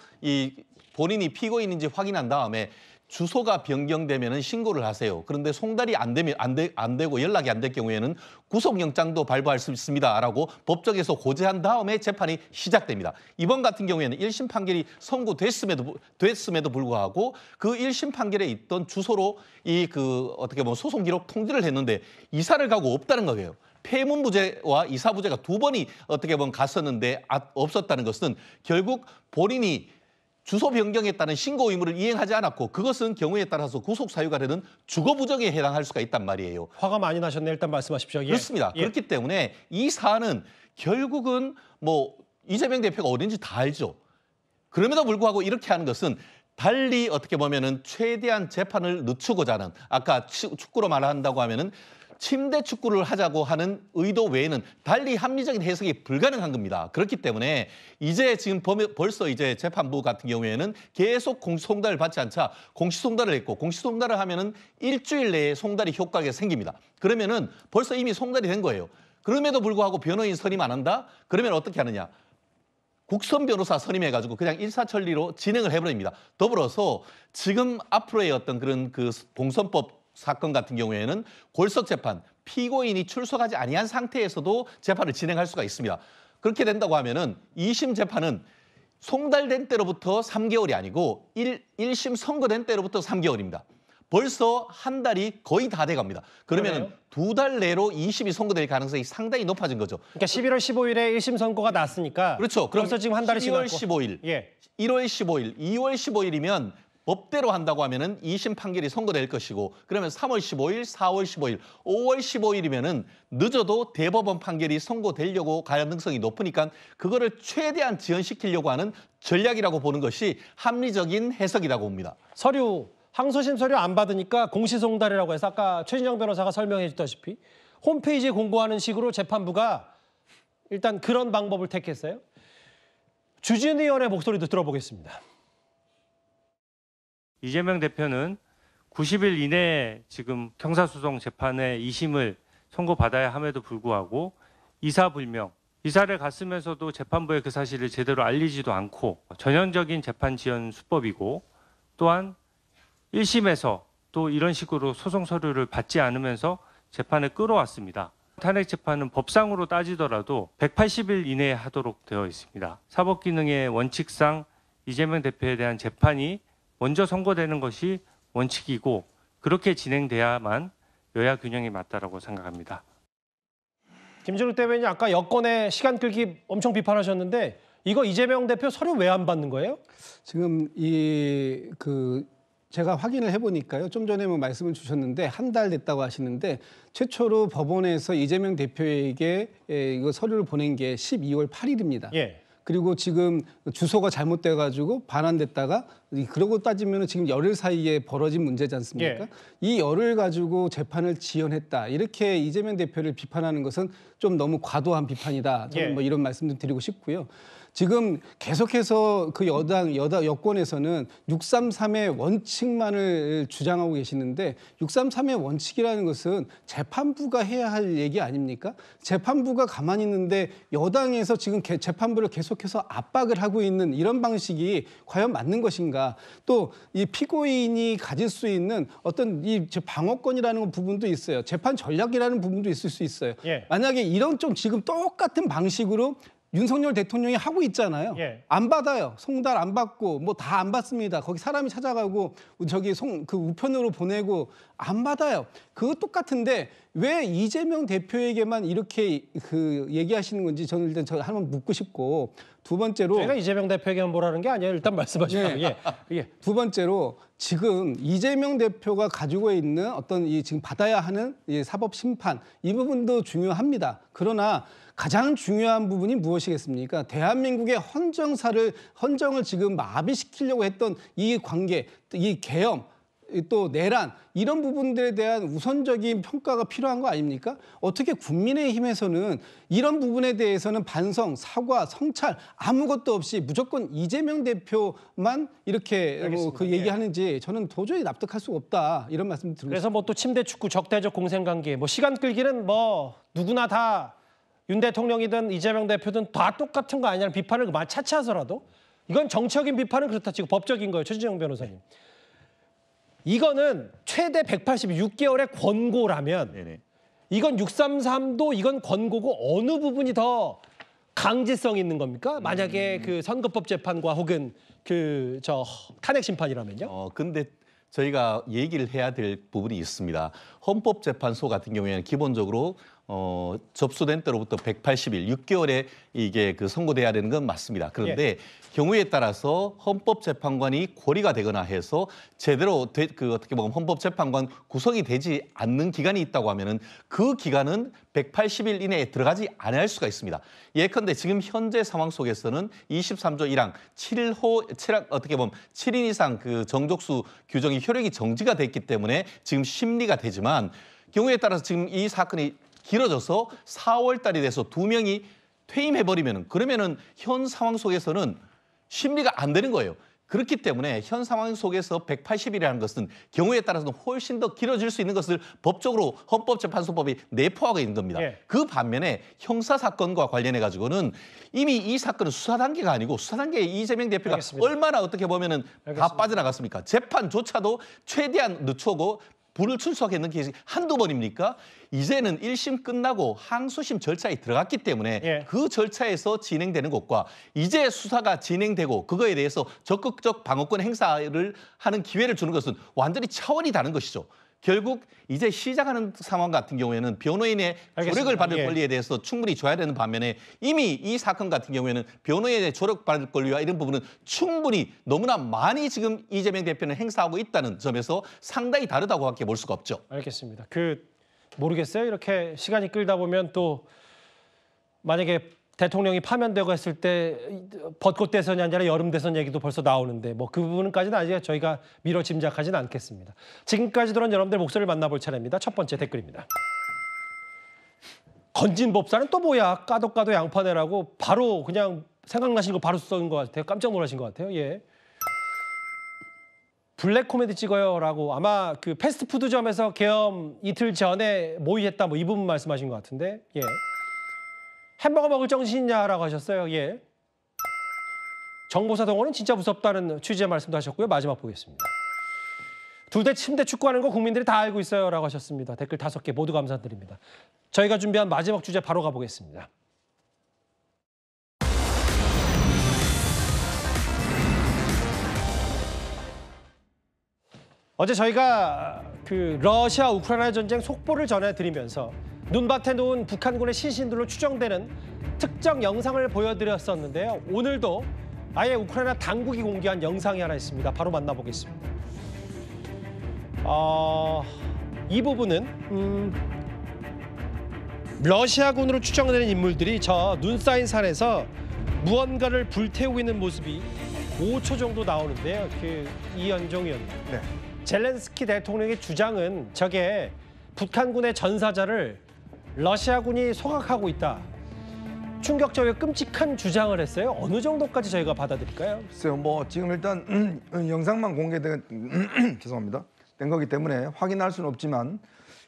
S23: 본인이 피고인인지 확인한 다음에 주소가 변경되면은 신고를 하세요. 그런데 송달이 안 되고 연락이 안 될 경우에는 구속영장도 발부할 수 있습니다라고 법정에서 고지한 다음에 재판이 시작됩니다. 이번 같은 경우에는 1심 판결이 선고됐음에도 불구하고 그 1심 판결에 있던 주소로 어떻게 보면 소송 기록 통지를 했는데 이사를 가고 없다는 거예요. 폐문부재와 이사부재가 두 번이 어떻게 보면 갔었는데 없었다는 것은 결국 본인이 주소 변경했다는 신고 의무를 이행하지 않았고 그것은 경우에 따라서 구속 사유가 되는 주거 부정에 해당할 수가 있단 말이에요.
S1: 화가 많이 나셨네. 일단 말씀하십시오.
S23: 그렇습니다. 그렇기 때문에 이 사안은 결국은 이재명 대표가 어딘지 다 알죠. 그럼에도 불구하고 이렇게 하는 것은 달리 어떻게 보면은 최대한 재판을 늦추고자 하는 아까 축구로 말한다고 하면은 침대 축구를 하자고 하는 의도 외에는 달리 합리적인 해석이 불가능한 겁니다. 그렇기 때문에 이제 지금 벌써 이제 재판부 같은 경우에는 계속 공시송달을 받지 않자 공시송달을 했고 공시송달을 하면은 일주일 내에 송달이 효과가 생깁니다. 그러면은 벌써 이미 송달이 된 거예요. 그럼에도 불구하고 변호인 선임 안 한다? 그러면 어떻게 하느냐? 국선 변호사 선임해가지고 그냥 일사천리로 진행을 해버립니다. 더불어서 지금 앞으로의 어떤 그런 그 공선법 사건 같은 경우에는 골석 재판, 피고인이 출석하지 아니한 상태에서도 재판을 진행할 수가 있습니다. 그렇게 된다고 하면은 2심 재판은 송달된 때로부터 3개월이 아니고 1심 선고된 때로부터 3개월입니다. 벌써 한 달이 거의 다 돼갑니다. 그러면 2달 내로 2심이 선고될 가능성이 상당히 높아진 거죠.
S1: 그러니까 11월 15일에 1심 선고가 났으니까.
S23: 그렇죠.
S1: 그래서 지금 한 달이 지났고.
S23: 12월 15일,
S1: 예.
S23: 1월 15일, 2월 15일이면 법대로 한다고 하면은 2심 판결이 선고될 것이고 그러면 3월 15일, 4월 15일, 5월 15일이면은 늦어도 대법원 판결이 선고되려고 가능성이 높으니까 그거를 최대한 지연시키려고 하는 전략이라고 보는 것이 합리적인 해석이라고 봅니다.
S1: 서류, 항소심 서류 안 받으니까 공시송달이라고 해서 아까 최진영 변호사가 설명해 주다시피 홈페이지에 공고하는 식으로 재판부가 일단 그런 방법을 택했어요. 주진 의원의 목소리도 들어보겠습니다.
S11: 이재명 대표는 90일 이내에 지금 형사소송 재판의 2심을 선고받아야 함에도 불구하고 이사불명, 이사를 갔으면서도 재판부에 그 사실을 제대로 알리지도 않고 전형적인 재판 지연 수법이고 또한 1심에서 또 이런 식으로 소송 서류를 받지 않으면서 재판을 끌어왔습니다. 탄핵 재판은 법상으로 따지더라도 180일 이내에 하도록 되어 있습니다. 사법기능의 원칙상 이재명 대표에 대한 재판이 먼저 선고되는 것이 원칙이고 그렇게 진행돼야만 여야 균형이 맞다라고 생각합니다.
S1: 김준욱 대변인이 아까 여권의 시간 끌기 엄청 비판하셨는데 이거 이재명 대표 서류 왜 안 받는 거예요?
S7: 지금 제가 확인을 해보니까요. 좀 전에 뭐 말씀을 주셨는데 한 달 됐다고 하시는데 최초로 법원에서 이재명 대표에게 이거 서류를 보낸 게 12월 8일입니다.
S1: 예.
S7: 그리고 지금 주소가 잘못돼가지고 반환됐다가 그러고 따지면 지금 열흘 사이에 벌어진 문제지 않습니까?
S1: 예.
S7: 이 열흘 가지고 재판을 지연했다. 이렇게 이재명 대표를 비판하는 것은 좀 너무 과도한 비판이다. 저는 뭐 이런 말씀도 드리고 싶고요. 지금 계속해서 그 여권에서는 633의 원칙만을 주장하고 계시는데 633의 원칙이라는 것은 재판부가 해야 할 얘기 아닙니까? 재판부가 가만히 있는데 여당에서 지금 재판부를 계속해서 압박을 하고 있는 이런 방식이 과연 맞는 것인가? 또 이 피고인이 가질 수 있는 어떤 이 방어권이라는 부분도 있어요. 재판 전략이라는 부분도 있을 수 있어요.
S1: 예.
S7: 만약에 이런 좀 지금 똑같은 방식으로 윤석열 대통령이 하고 있잖아요.
S1: 예.
S7: 안 받아요. 송달 안 받고 뭐 다 안 받습니다. 거기 사람이 찾아가고 저기 그 우편으로 보내고 안 받아요. 그거 똑같은데 왜 이재명 대표에게만 이렇게 얘기하시는 건지 저는 일단 한번 묻고 싶고 두 번째로
S1: 제가 이재명 대표에게만 뭐라는 게 아니에요. 일단 말씀하시죠.
S7: 예. 두 번째로 지금 이재명 대표가 가지고 있는 어떤 지금 받아야 하는 사법 심판 이 부분도 중요합니다. 그러나 가장 중요한 부분이 무엇이겠습니까? 대한민국의 헌정을 지금 마비시키려고 했던 이 관계, 이 계엄, 또 내란 이런 부분들에 대한 우선적인 평가가 필요한 거 아닙니까? 어떻게 국민의힘에서는 이런 부분에 대해서는 반성, 사과, 성찰 아무것도 없이 무조건 이재명 대표만 이렇게 얘기하는지 저는 도저히 납득할 수가 없다 이런 말씀 드리고
S1: 그래서 뭐 또 침대 축구 적대적 공생관계 뭐 시간 끌기는 뭐 누구나 다 윤 대통령이든 이재명 대표든 다 똑같은 거 아니냐는 비판을 차치하더라도 이건 정치적인 비판은 그렇다 치고 법적인 거예요. 최진영 변호사님. 이거는 최대 186개월의 권고라면 이건 633도 이건 권고고 어느 부분이 더 강제성 있는 겁니까? 만약에 그 선거법 재판과 혹은 탄핵 심판이라면요?
S23: 근데 저희가 얘기를 해야 될 부분이 있습니다. 헌법재판소 같은 경우에는 기본적으로 접수된 때로부터 180일, 6개월에 이게 선고돼야 되는 건 맞습니다. 그런데 경우에 따라서 헌법재판관이 고리가 되거나 해서 제대로 어떻게 보면 헌법재판관 구성이 되지 않는 기간이 있다고 하면은 그 기간은 180일 이내에 들어가지 않을 수가 있습니다. 예컨대 지금 현재 상황 속에서는 23조 1항 7일 어떻게 보면 7인 이상 정족수 규정이 효력이 정지가 됐기 때문에 지금 심리가 되지만 경우에 따라서 지금 이 사건이 길어져서 4월 달이 돼서 2명이 퇴임해버리면은 그러면은 현 상황 속에서는 심리가 안 되는 거예요. 그렇기 때문에 현 상황 속에서 180일이라는 것은 경우에 따라서는 훨씬 더 길어질 수 있는 것을 법적으로 헌법재판소법이 내포하고 있는 겁니다.
S1: 예.
S23: 그 반면에 형사사건과 관련해 가지고는 이미 이 사건은 수사 단계가 아니고 수사 단계에 이재명 대표가
S1: 알겠습니다.
S23: 얼마나 어떻게 보면은 다 빠져나갔습니까? 재판조차도 최대한 늦추고 불을 출석했는 케이스 한두 번입니까? 이제는 1심 끝나고 항소심 절차에 들어갔기 때문에 그 절차에서 진행되는 것과 이제 수사가 진행되고 그거에 대해서 적극적 방어권 행사를 하는 기회를 주는 것은 완전히 차원이 다른 것이죠. 결국 이제 시작하는 상황 같은 경우에는 변호인의 조력을 받을 권리에 대해서 충분히 줘야 되는 반면에 이미 이 사건 같은 경우에는 변호인의 조력받을 권리와 이런 부분은 충분히 너무나 많이 지금 이재명 대표는 행사하고 있다는 점에서 상당히 다르다고밖에 볼 수가 없죠.
S1: 알겠습니다. 모르겠어요. 이렇게 시간이 끌다 보면 또 만약에 대통령이 파면되고 했을 때 벚꽃 대선이 아니라 여름 대선 얘기도 벌써 나오는데 뭐 그 부분까지는 아직 저희가 미뤄 짐작하지는 않겠습니다. 지금까지 들은 여러분들 목소리를 만나볼 차례입니다. 첫 번째 댓글입니다. 건진 법사는 또 뭐야? 까도 양파내라고 바로 그냥 생각나신 거 바로 써인 것 같아요. 깜짝 놀라신 것 같아요. 예. 블랙 코미디 찍어요라고 아마 그 패스트푸드점에서 계엄 이틀 전에 모의했다 뭐 이 부분 말씀하신 것 같은데 예. 햄버거 먹을 정신 있냐라고 하셨어요. 예. 정보사 동원은 진짜 무섭다는 취지의 말씀도 하셨고요. 마지막 보겠습니다. 2대 침대 축구하는 거 국민들이 다 알고 있어요라고 하셨습니다. 댓글 5개 모두 감사드립니다. 저희가 준비한 마지막 주제 바로 가보겠습니다. 어제 저희가 러시아 우크라이나 전쟁 속보를 전해드리면서 눈밭에 놓은 북한군의 시신들로 추정되는 특정 영상을 보여드렸었는데요. 오늘도 아예 우크라이나 당국이 공개한 영상이 하나 있습니다. 바로 만나보겠습니다. 이 부분은 러시아군으로 추정되는 인물들이 저 눈 쌓인 산에서 무언가를 불태우고 있는 모습이 5초 정도 나오는데요. 이현종 의원님.
S12: 네.
S1: 젤렌스키 대통령의 주장은 저게 북한군의 전사자를 러시아군이 소각하고 있다. 충격적이고 끔찍한 주장을 했어요. 어느 정도까지 저희가 받아들일까요?
S6: 글쎄요, 지금 일단 영상만 공개된 죄송합니다. 된 거기 때문에 확인할 수는 없지만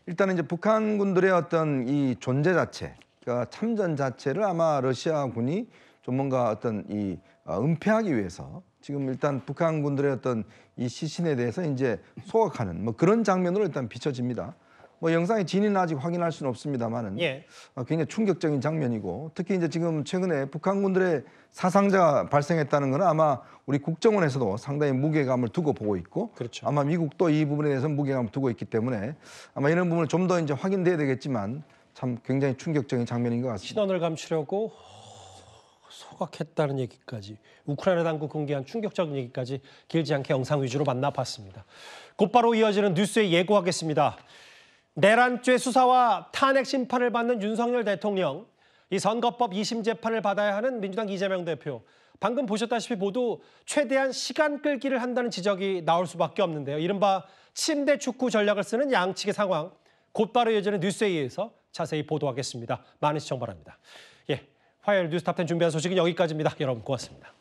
S6: 일단은 이제 북한군들의 어떤 이 존재 자체, 그러니까 참전 자체를 아마 러시아군이 좀 뭔가 어떤 이 은폐하기 위해서 지금 일단 북한군들의 어떤 이 시신에 대해서 이제 소각하는 뭐 그런 장면으로 일단 비춰집니다. 영상의 진위는 아직 확인할 수는 없습니다만은 굉장히 충격적인 장면이고 특히 이제 지금 최근에 북한군들의 사상자가 발생했다는 것은 아마 우리 국정원에서도 상당히 무게감을 두고 보고 있고
S1: 그렇죠.
S6: 아마 미국도 이 부분에 대해서 무게감을 두고 있기 때문에 아마 이런 부분을 좀 더 이제 확인돼야 되겠지만 참 굉장히 충격적인 장면인 것 같습니다.
S1: 신원을 감추려고 소각했다는 얘기까지 우크라이나 당국 공개한 충격적인 얘기까지 길지 않게 영상 위주로 만나봤습니다. 곧바로 이어지는 뉴스에 예고하겠습니다. 내란죄 수사와 탄핵 심판을 받는 윤석열 대통령, 이 선거법 2심 재판을 받아야 하는 민주당 이재명 대표. 방금 보셨다시피 모두 최대한 시간 끌기를 한다는 지적이 나올 수밖에 없는데요. 이른바 침대 축구 전략을 쓰는 양측의 상황, 곧바로 이어지는 뉴스에 의해서 자세히 보도하겠습니다. 많은 시청 바랍니다. 화요일 뉴스탑10 준비한 소식은 여기까지입니다. 여러분 고맙습니다.